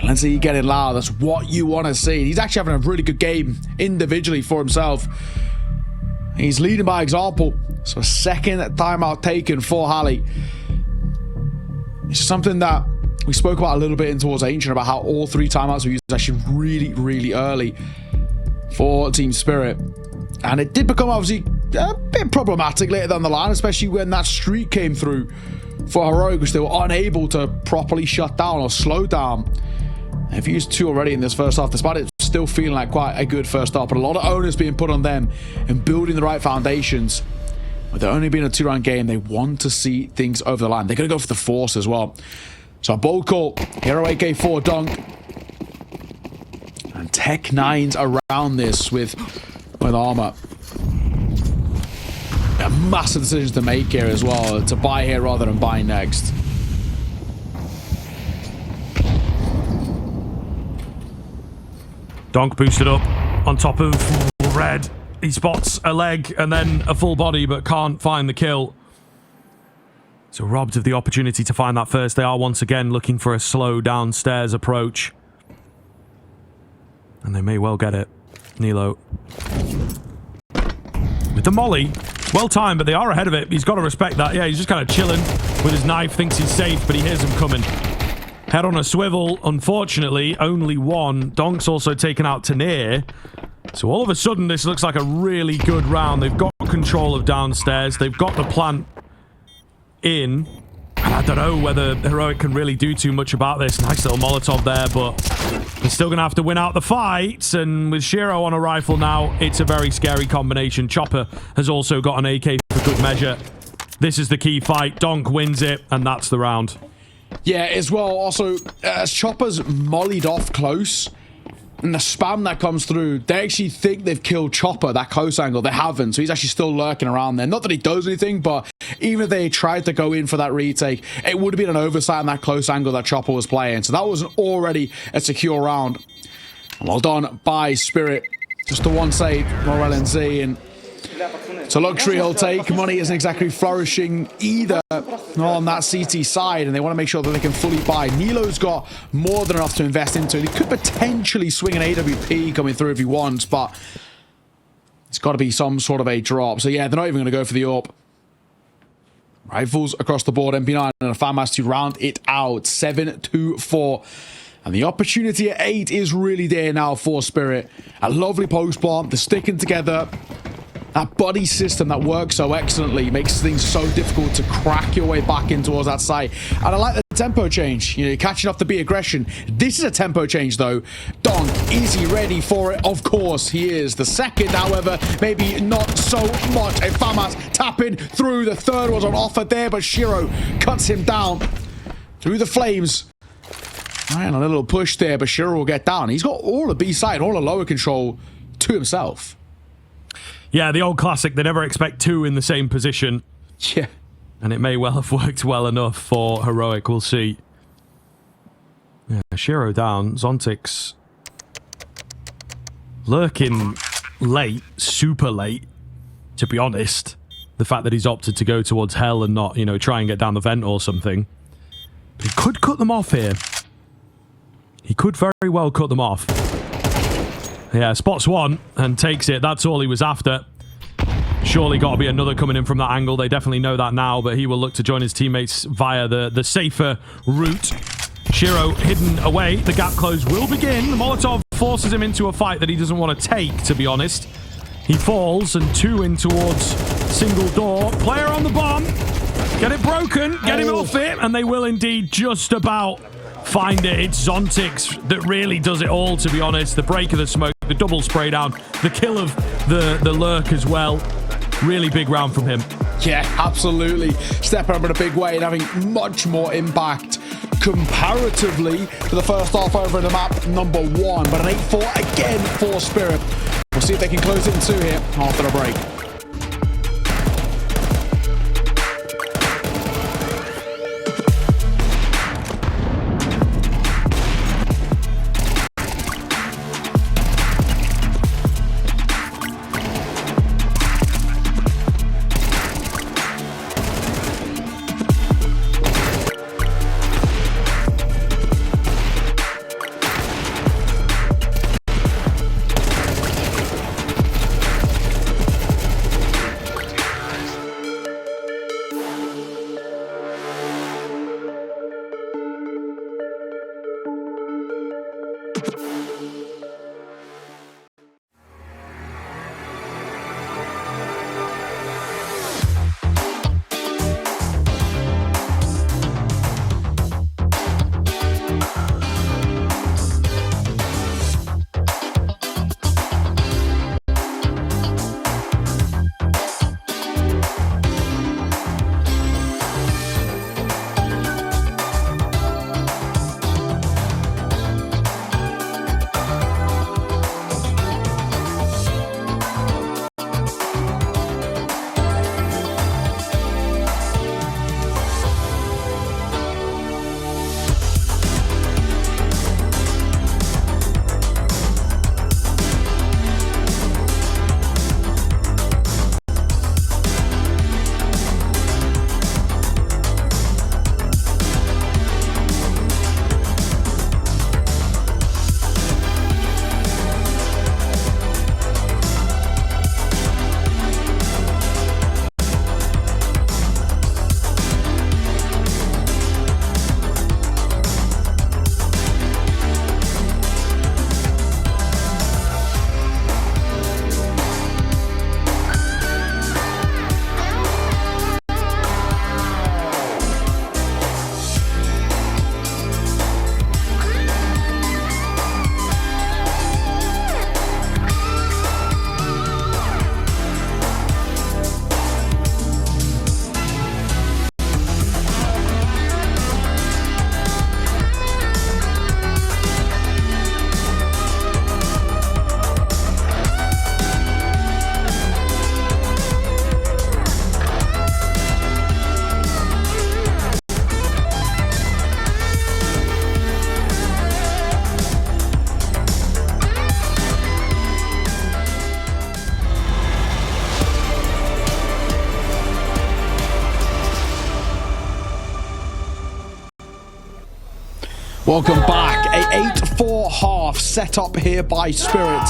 Let's see you getting loud. That's what you want to see. He's actually having a really good game individually for himself. He's leading by example. So a second timeout taken for Halley. It's something that we spoke about a little bit in towards Ancient, about how all 3 timeouts were used actually really, really early for Team Spirit. And it did become obviously a bit problematic later down the line, especially when that streak came through for Heroic, which they were unable to properly shut down or slow down. They've used 2 already in this first half, despite it still feeling like quite a good first half, but a lot of onus being put on them and building the right foundations. With there only being a 2-round game, they want to see things over the line. They're going to go for the force as well. So a bold call. Hero AK4 Dunk. And Tech 9s around this with armor. massive decisions to make here as well, to buy here rather than buy next. Donk boosted up on top of Red. He spots a leg and then a full body, but can't find the kill. So robbed of the opportunity to find that first. They are once again looking for a slow downstairs approach. And they may well get it. Nilo. With the molly. Well timed, but they are ahead of it. He's got to respect that. Yeah, he's just kind of chilling with his knife, thinks he's safe, but he hears them coming. Head on a swivel. Unfortunately, only one. Donk's also taken out Tanir. So all of a sudden, this looks like a really good round. They've got control of downstairs. They've got the plant in. And I don't know whether Heroic can really do too much about this. Nice little Molotov there, but they're still going to have to win out the fights. And with Shiro on a rifle now, it's a very scary combination. Chopper has also got an AK for good measure. This is the key fight. Donk wins it, and that's the round. Yeah, as well, also, as Chopper's mollied off close, and the spam that comes through, they actually think they've killed Chopper, that close angle. They haven't, so he's actually still lurking around there. Not that he does anything, but even if they tried to go in for that retake, it would have been an oversight on that close angle that Chopper was playing. So that was already a secure round. Well done by Spirit. Just the one save, Morel and Z, and it's a luxury he'll take. Money isn't exactly flourishing either on that CT side, and they want to make sure that they can fully buy. Nilo's got more than enough to invest into, and he could potentially swing an AWP coming through if he wants, but it's got to be some sort of a drop. So yeah, they're not even going to go for the AWP. Rifles across the board, MP9 and a FAMAS to round it out. 7-4. And the opportunity at 8 is really there now for Spirit. A lovely post bomb. They're sticking together. That body system that works so excellently makes things so difficult to crack your way back in towards that site. And I like the tempo change. You know, you're catching off the B aggression. This is a tempo change, though. Donk, is he ready for it? Of course he is. The second, however, maybe not so much. And FAMAS tapping through. The third was on offer there, but Shiro cuts him down through the flames. And a little push there, but Shiro will get down. He's got all the B side, all the lower control to himself. Yeah, the old classic, they never expect two in the same position. Yeah. And it may well have worked well enough for Heroic, we'll see. Yeah, Shiro down, Zontix lurking late, super late, to be honest. The fact that he's opted to go towards Hell and not, you know, try and get down the vent or something. But he could cut them off here. He could very well cut them off. Yeah, spots one and takes it. That's all he was after. Surely got to be another coming in from that angle. They definitely know that now, but he will look to join his teammates via the safer route. Shiro hidden away. The gap close will begin. The Molotov forces him into a fight that he doesn't want to take, to be honest. He falls and two in towards single door. Player on the bomb. Get it broken. Get him off it. And they will indeed just about find it. It's Zontix that really does it all, to be honest. The break of the smoke, the double spray down, the kill of the lurk as well. Really big round from him. Yeah, absolutely. Stepping up in a big way and having much more impact comparatively to the first half over in the map number 1. But an 8-4 again for Spirit. We'll see if they can close in 2 here after the break. Welcome back. A 8-4 half set up here by Spirit.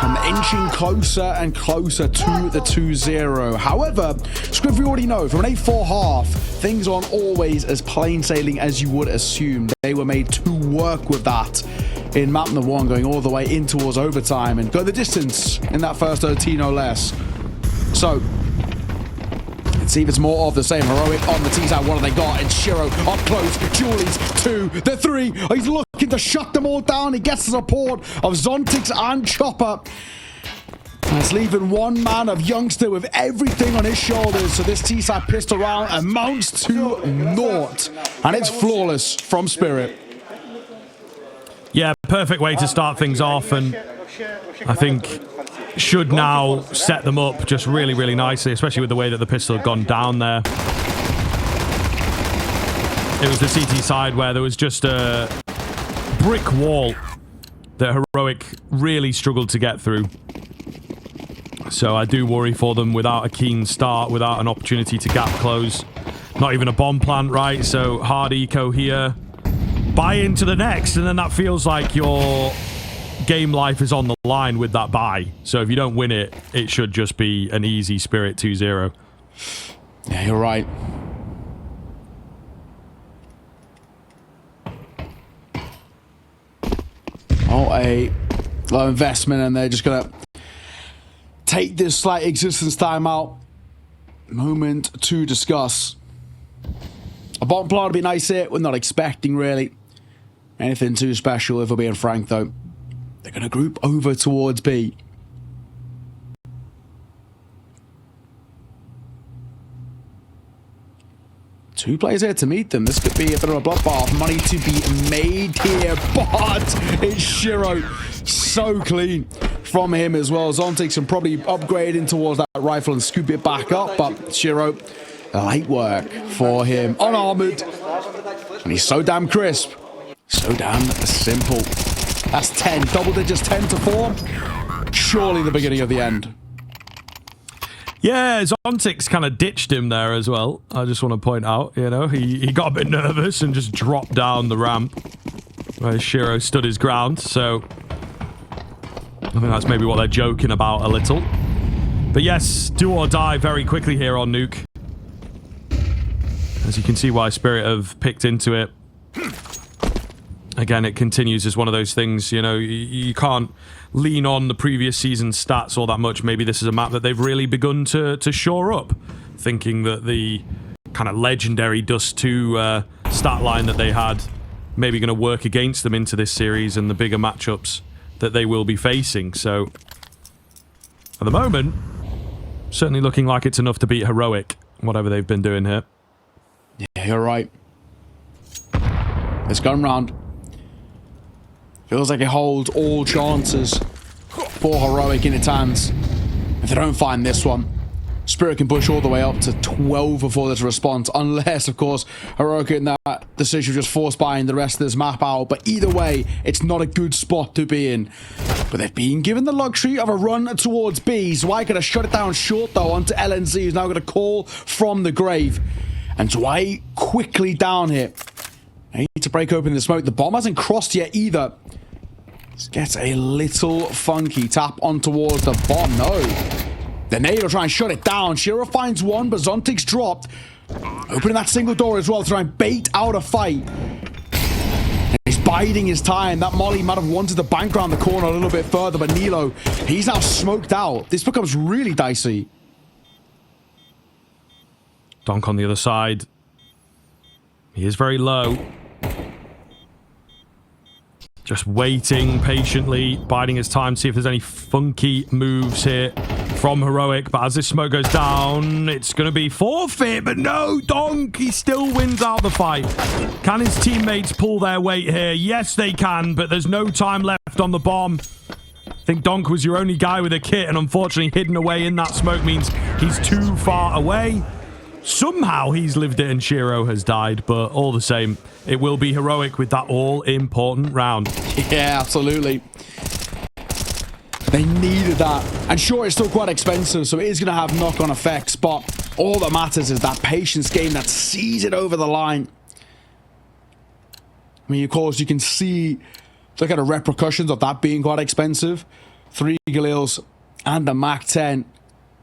And inching closer and closer to the 2-0. However, Scriv, we already know from an 8-4 half, things aren't always as plain sailing as you would assume. They were made to work with that in map number 1, going all the way in towards overtime and go the distance in that first OT, no less. So, let's see if it's more of the same. Heroic on the T-side. What have they got? It's Shiro up close. Julie's 2, the 3. He's looking to shut them all down. He gets the support of Zontix and Chopper. And it's leaving one man of Youngster with everything on his shoulders. So this T-side pistol round amounts to naught. And it's flawless from Spirit. Yeah, perfect way to start things off, and I think should now set them up just really, really nicely, especially with the way that the pistol had gone down there. It was the CT side where there was just a brick wall that Heroic really struggled to get through. So I do worry for them without a keen start, without an opportunity to gap close. Not even a bomb plant, right? So hard eco here. Buy into the next, and then that feels like your game life is on the line with that buy. So if you don't win it, it should just be an easy Spirit 2-0. Yeah, you're right. Oh, a low investment, and they're just gonna take this slight existence time out. Moment to discuss. A bomb plant would be nice here. We're not expecting really anything too special, if we're being frank, though. They're going to group over towards B. Two players here to meet them. This could be a bit of a bloodbath. Money to be made here, but it's Shiro. So clean from him as well. Zontix can probably upgrade in towards that rifle and scoop it back up, but Shiro, light work for him. Unarmored. And he's so damn crisp. So damn simple. That's 10. Double digits, 10 to 4. Surely the beginning of the end. Yeah, Zontix kind of ditched him there as well. I just want to point out, you know, he got a bit nervous and just dropped down the ramp where Shiro stood his ground. So I think that's maybe what they're joking about a little. But yes, do or die very quickly here on Nuke. As you can see why Spirit have picked into it. Again, it continues as one of those things, you know, you can't lean on the previous season's stats all that much. Maybe this is a map that they've really begun to shore up, thinking that the kind of legendary Dust 2 stat line that they had maybe going to work against them into this series and the bigger matchups that they will be facing. So, at the moment, certainly looking like it's enough to beat Heroic, whatever they've been doing here. Yeah, you're right. It's gone round. Feels like it holds all chances for Heroic in its hands. If they don't find this one, Spirit can push all the way up to 12 before there's a response, unless, of course, Heroic in that decision just force buying the rest of this map out. But either way, it's not a good spot to be in. But they've been given the luxury of a run towards B. Zwei gonna shut it down short, though, onto LNZ, who's now going to call from the grave. And Zwei quickly down here. They need to break open the smoke. The bomb hasn't crossed yet either. This gets a little funky. Tap on towards the bomb. No. The nade will try and shut it down. Shiro finds one, but Zontix dropped. Opening that single door as well to try and bait out a fight. And he's biding his time. That Molly might have wanted to bank around the corner a little bit further, but Nilo, he's now smoked out. This becomes really dicey. Donk on the other side. He is very low. Just waiting patiently, biding his time to see if there's any funky moves here from Heroic. But as this smoke goes down, it's going to be forfeit. But no, Donk, he still wins out the fight. Can his teammates pull their weight here? Yes, they can, but there's no time left on the bomb. I think Donk was your only guy with a kit, and unfortunately hidden away in that smoke means he's too far away. Somehow he's lived it and Shiro has died, but all the same, it will be Heroic with that all-important round. Yeah, absolutely. They needed that. And sure, it's still quite expensive, so it is going to have knock-on effects, but all that matters is that patience game that sees it over the line. I mean, of course, you can see the kind of repercussions of that being quite expensive. 3 Galils and a Mach 10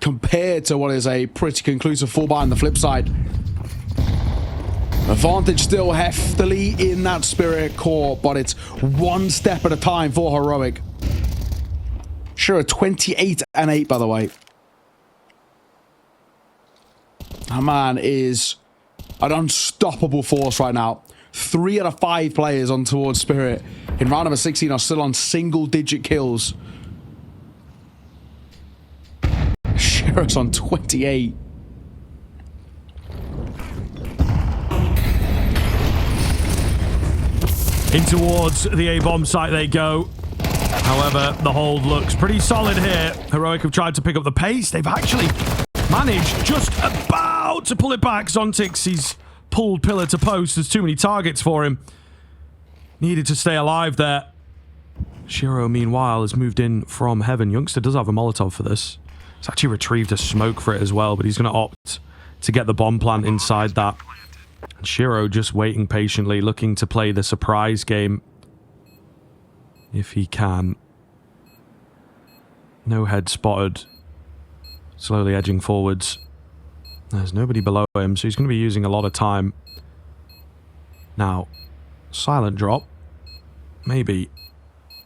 compared to what is a pretty conclusive 4-buy on the flip side. Advantage still heftily in that Spirit core, but it's one step at a time for Heroic. Sure, 28 and 8, by the way. That man is an unstoppable force right now. 3 out of 5 players on towards Spirit in round number 16 are still on single-digit kills. Sheriff's on 28. In towards the A-bomb site they go. However, the hold looks pretty solid here. Heroic have tried to pick up the pace. They've actually managed just about to pull it back. Zontix, he's pulled pillar to post. There's too many targets for him. Needed to stay alive there. Shiro, meanwhile, has moved in from heaven. Youngster does have a Molotov for this. He's actually retrieved a smoke for it as well, but he's going to opt to get the bomb plant inside that. And Shiro just waiting patiently, looking to play the surprise game. If he can. No head spotted. Slowly edging forwards. There's nobody below him, so he's going to be using a lot of time. Now, silent drop. Maybe.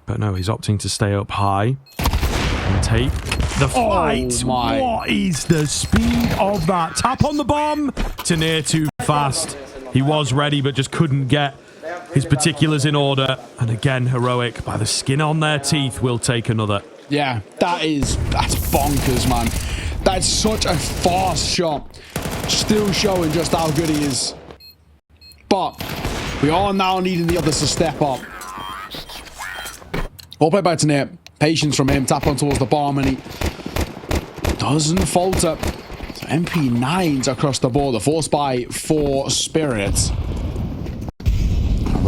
But no, he's opting to stay up high. And take the fight. Oh my. What is the speed of that? Tap on the bomb. To near too fast. He was ready, but just couldn't get his particulars in order. And again, Heroic, by the skin on their teeth, will take another. Yeah, that's bonkers, man. That's such a fast shot. Still showing just how good he is. But we are now needing the others to step up. All play by Tanir. Patience from him. Tap on towards the bomb, and he doesn't falter. So MP9s across the board. The force buy for Spirits.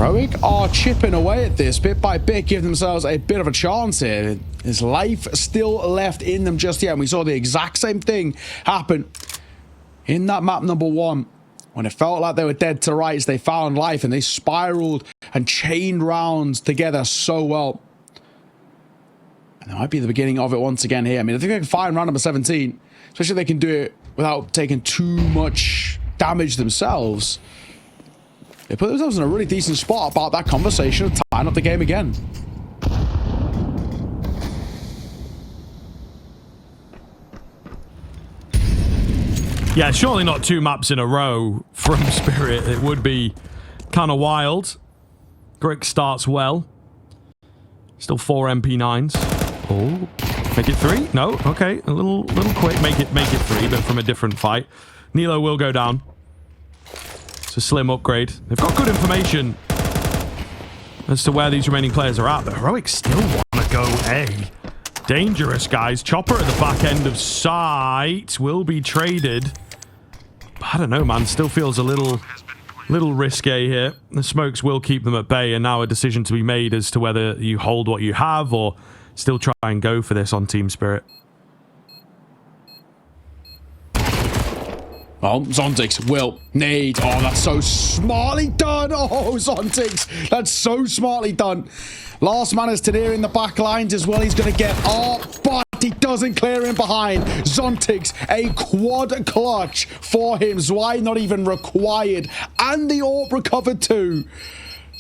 Heroic are chipping away at this bit by bit, give themselves a bit of a chance here. There's life still left in them just yet. And we saw the exact same thing happen in that map number 1. When it felt like they were dead to rights, they found life and they spiraled and chained rounds together so well. And that might be the beginning of it once again here. I mean, I think they can find round number 17, especially if they can do it without taking too much damage themselves. They put themselves in a really decent spot about that conversation of tying up the game again. Yeah, surely not 2 maps in a row from Spirit. It would be kind of wild. Grick starts well. Still 4 MP9s. Oh, make it 3? No, okay, a little quick. Make it 3, but from a different fight. Nilo will go down. It's a slim upgrade. They've got good information as to where these remaining players are at, but Heroic still want to go A. Dangerous, guys. Chopper at the back end of sight will be traded. I don't know, man. Still feels a little risque here. The smokes will keep them at bay, and now a decision to be made as to whether you hold what you have or still try and go for this on Team Spirit. Well, Zontix will need... Oh, that's so smartly done. Oh, Zontix. That's so smartly done. Last man is Tadir in the back lines as well. He's going to get up, but he doesn't clear him behind. Zontix, a quad clutch for him. Zwei not even required. And the AWP recovered too.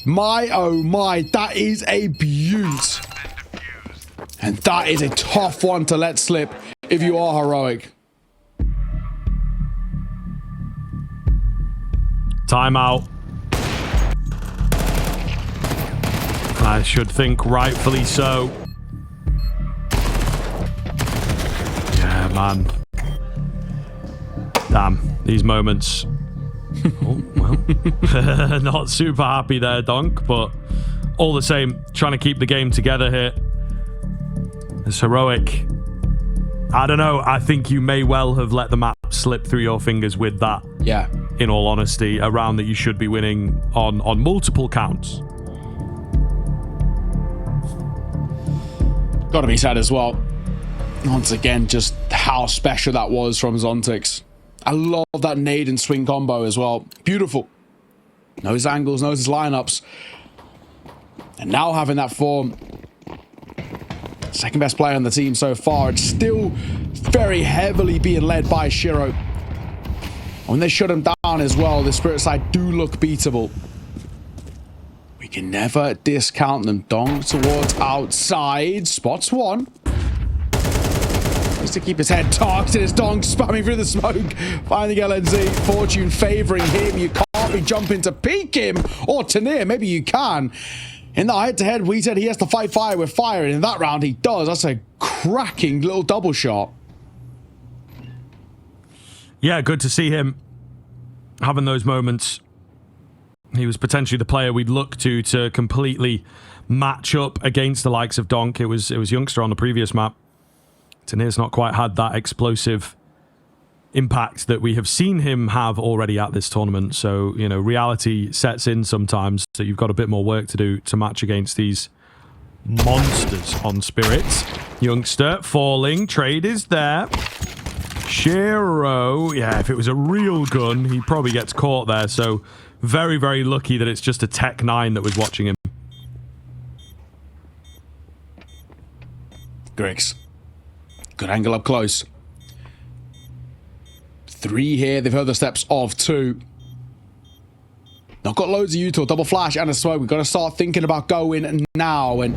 My, oh my. That is a beaut. And that is a tough one to let slip if you are Heroic. Timeout. I should think rightfully so. Yeah, man. Damn, these moments. Oh, well. Not super happy there, Donk, but all the same, trying to keep the game together here. It's Heroic. I don't know, I think you may well have let the map slip through your fingers with that. Yeah. In all honesty, a round that you should be winning on multiple counts. Got to be said as well. Once again, just how special that was from Zontix. I love that nade and swing combo as well. Beautiful. Knows his angles, knows his lineups. And now having that form, second best player on the team so far, it's still very heavily being led by Shiro. When they shut him down as well, the Spirit side do look beatable. We can never discount them. Dong towards outside. Spots one. Just to keep his head targeted as Dong spamming through the smoke. Finding LNZ. Fortune favoring him. You can't be jumping to peek him. Or Tanir, maybe you can. In the head-to-head, we said he has to fight fire with fire. And in that round, he does. That's a cracking little double shot. Yeah, good to see him having those moments. He was potentially the player we'd look to completely match up against the likes of Donk. It was Youngster on the previous map. Tanir's not quite had that explosive impact that we have seen him have already at this tournament. So, you know, reality sets in sometimes, so you've got a bit more work to do to match against these monsters on Spirit. Youngster falling, trade is there. Shiro, yeah, if it was a real gun, he probably gets caught there. So very, very lucky that it's just a Tech 9 that was watching him. Griggs. Good angle up close. 3 here. They've heard the steps of 2. Not got loads of util. Double flash and a smoke. We've got to start thinking about going now. And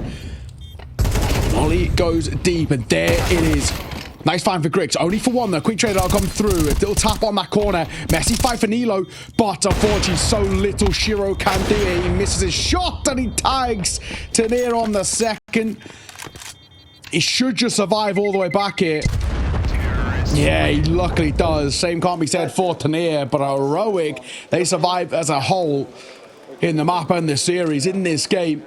Molly goes deep. And there it is. Nice find for Griggs. Only for one, though. Quick trade will come through. A little tap on that corner. Messy fight for Nilo. But unfortunately, so little Shiro can do it. He misses his shot and he tags Tanir on the second. He should just survive all the way back here. Yeah, he luckily does. Same can't be said for Tanir, but Heroic, they survive as a whole in the map and the series in this game.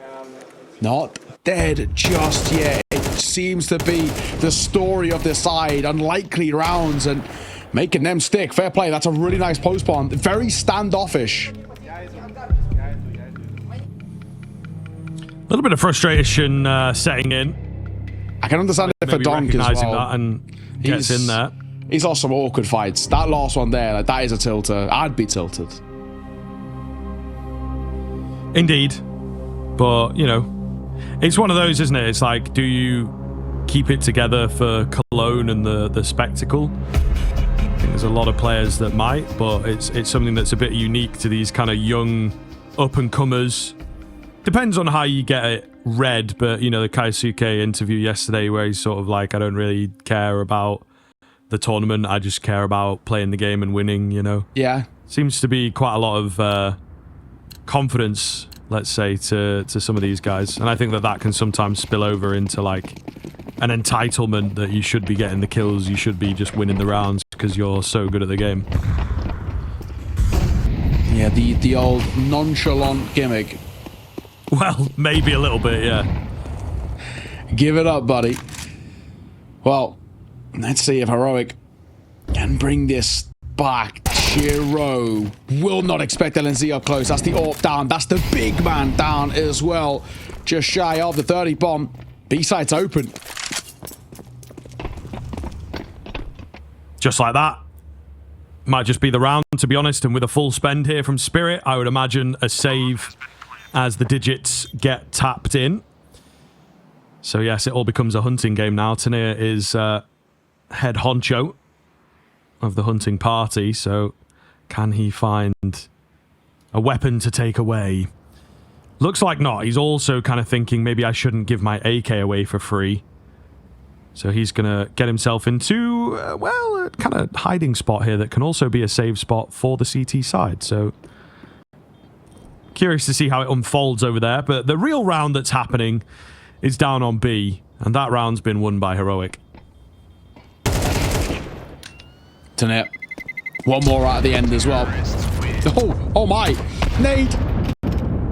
Not dead just yet. It seems to be the story of this side. Unlikely rounds and making them stick. Fair play. That's a really nice post bomb. Very standoffish. A little bit of frustration setting in. I can understand it for Donk as well. That and gets in there. He's lost some awkward fights. That last one there, like, that is a tilter. I'd be tilted. Indeed. But, you know, it's one of those, isn't it? It's like, do you keep it together for Cologne and the spectacle? I think there's a lot of players that might, but it's something that's a bit unique to these kind of young up-and-comers. Depends on how you get it read, but, you know, the Kaisuke interview yesterday where he's sort of like, I don't really care about the tournament, I just care about playing the game and winning, you know? Yeah. Seems to be quite a lot of confidence, let's say, to some of these guys. And I think that can sometimes spill over into, like, an entitlement that you should be getting the kills, you should be just winning the rounds because you're so good at the game. Yeah, the old nonchalant gimmick. Well, maybe a little bit, yeah. Give it up, buddy. Well, let's see if Heroic can bring this back. Shiro will not expect LNZ up close. That's the AWP down. That's the big man down as well. Just shy of the 30 bomb. B-side's open. Just like that. Might just be the round, to be honest. And with a full spend here from Spirit, I would imagine a save as the digits get tapped in. So yes, it all becomes a hunting game now. Tanir is head honcho of the hunting party, so can he find a weapon to take away? Looks like not. He's also kind of thinking maybe I shouldn't give my AK away for free. So he's going to get himself into, well, a kind of hiding spot here that can also be a save spot for the CT side. So curious to see how it unfolds over there. But the real round that's happening is down on B, and that round's been won by Heroic. Tanir. One more right at the end as well. Oh my. Nade.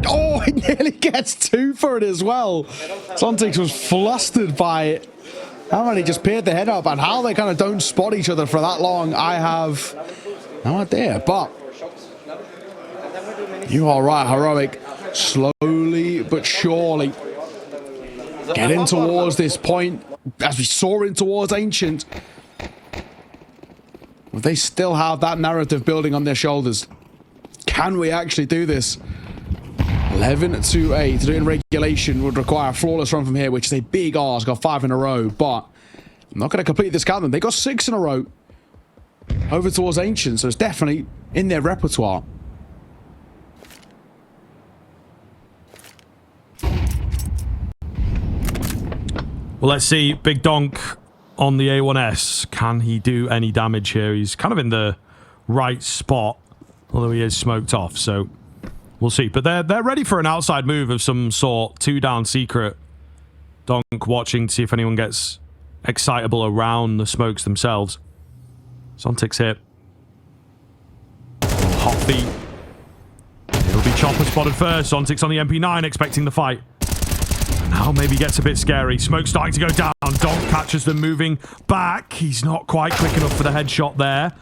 Oh, he nearly gets 2 for it as well. Sontix was flustered by it. How many just peered their head up, and how they kind of don't spot each other for that long, I have no idea. But you are right, Heroic. Slowly but surely getting towards this point as we saw in towards Ancient. They still have that narrative building on their shoulders. Can we actually do this? 11-8 to do it in regulation would require a flawless run from here, which is a big ask. Got 5 in a row, but I'm not going to complete this count. They got 6 in a row over towards Ancient, so it's definitely in their repertoire. Well, let's see. Big Donk on the A1S. Can he do any damage here? He's kind of in the right spot, although he is smoked off, so we'll see. But they're ready for an outside move of some sort. 2 down secret. Donk watching to see if anyone gets excitable around the smokes themselves. Zontic's hit. Hot feet. It'll be Chopper spotted first. Zontic's on the MP9 expecting the fight. Now maybe gets a bit scary. Smoke starting to go down. Donk catches them moving back. He's not quite quick enough for the headshot there.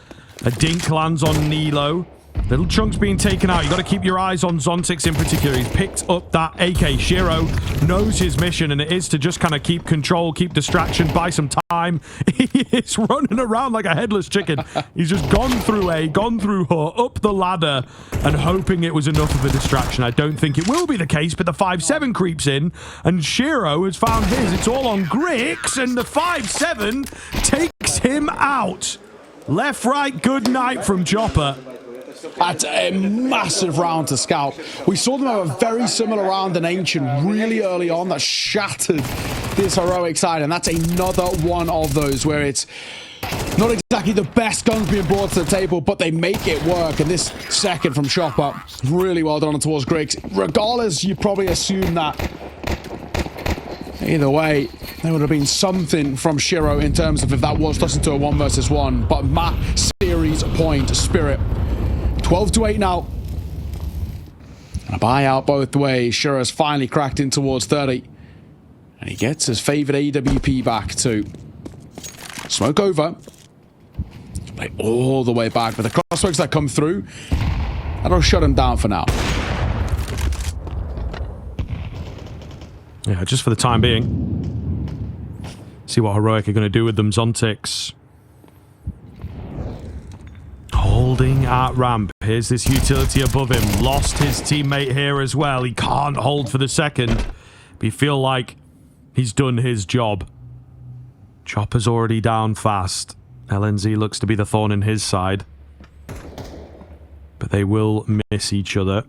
A dink lands on Nilo. Little chunks being taken out. You got to keep your eyes on Zontix in particular. He's picked up that AK. Shiro knows his mission, and it is to just kind of keep control, keep distraction, buy some time. He is running around like a headless chicken. He's just gone through A, gone through H, up the ladder, and hoping it was enough of a distraction. I don't think it will be the case, but the 5-7 creeps in, and Shiro has found his. It's all on Grix, and the 5-7 takes him out. Left, right, good night from Chopper. That's a massive round to Scout. We saw them have a very similar round in Ancient really early on that shattered this heroic side, and that's another one of those where it's not exactly the best guns being brought to the table, but they make it work. And this second from Chopper, really well done towards Griggs. Regardless, you probably assume that either way, there would have been something from Shiro in terms of if that was tossed into a 1 versus 1. But Matt, series point, Spirit. 12-8 now. And a buyout both ways. Shiro's finally cracked in towards 30. And he gets his favorite AWP back too. Smoke over. Play all the way back. But the crosswalks that come through, that'll shut him down for now. Yeah, just for the time being. See what Heroic are going to do with them. Zontix holding at ramp. Here's this utility above him. Lost his teammate here as well. He can't hold for the second. But you feel like he's done his job. Chopper's already down fast. LNZ looks to be the thorn in his side. But they will miss each other.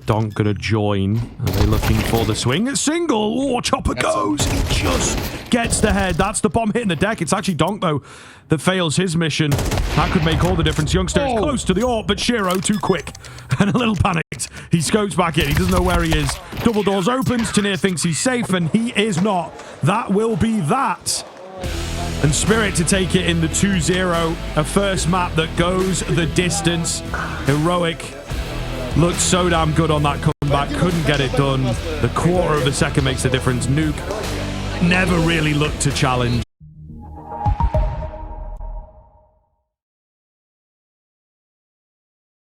Donk gonna join. Are they looking for the swing? It's single. Oh, Chopper goes. He just gets the head. That's the bomb hitting the deck. It's actually Donk, though, that fails his mission. That could make all the difference. Youngster is close to the AWP, but Shiro too quick and a little panicked. He scopes back in. He doesn't know where he is. Double doors opens. Tanir thinks he's safe, and he is not. That will be that. And Spirit to take it in the 2-0. A first map that goes the distance. Heroic looked so damn good on that comeback. Couldn't get it done. The quarter of a second makes the difference. Nuke never really looked to challenge.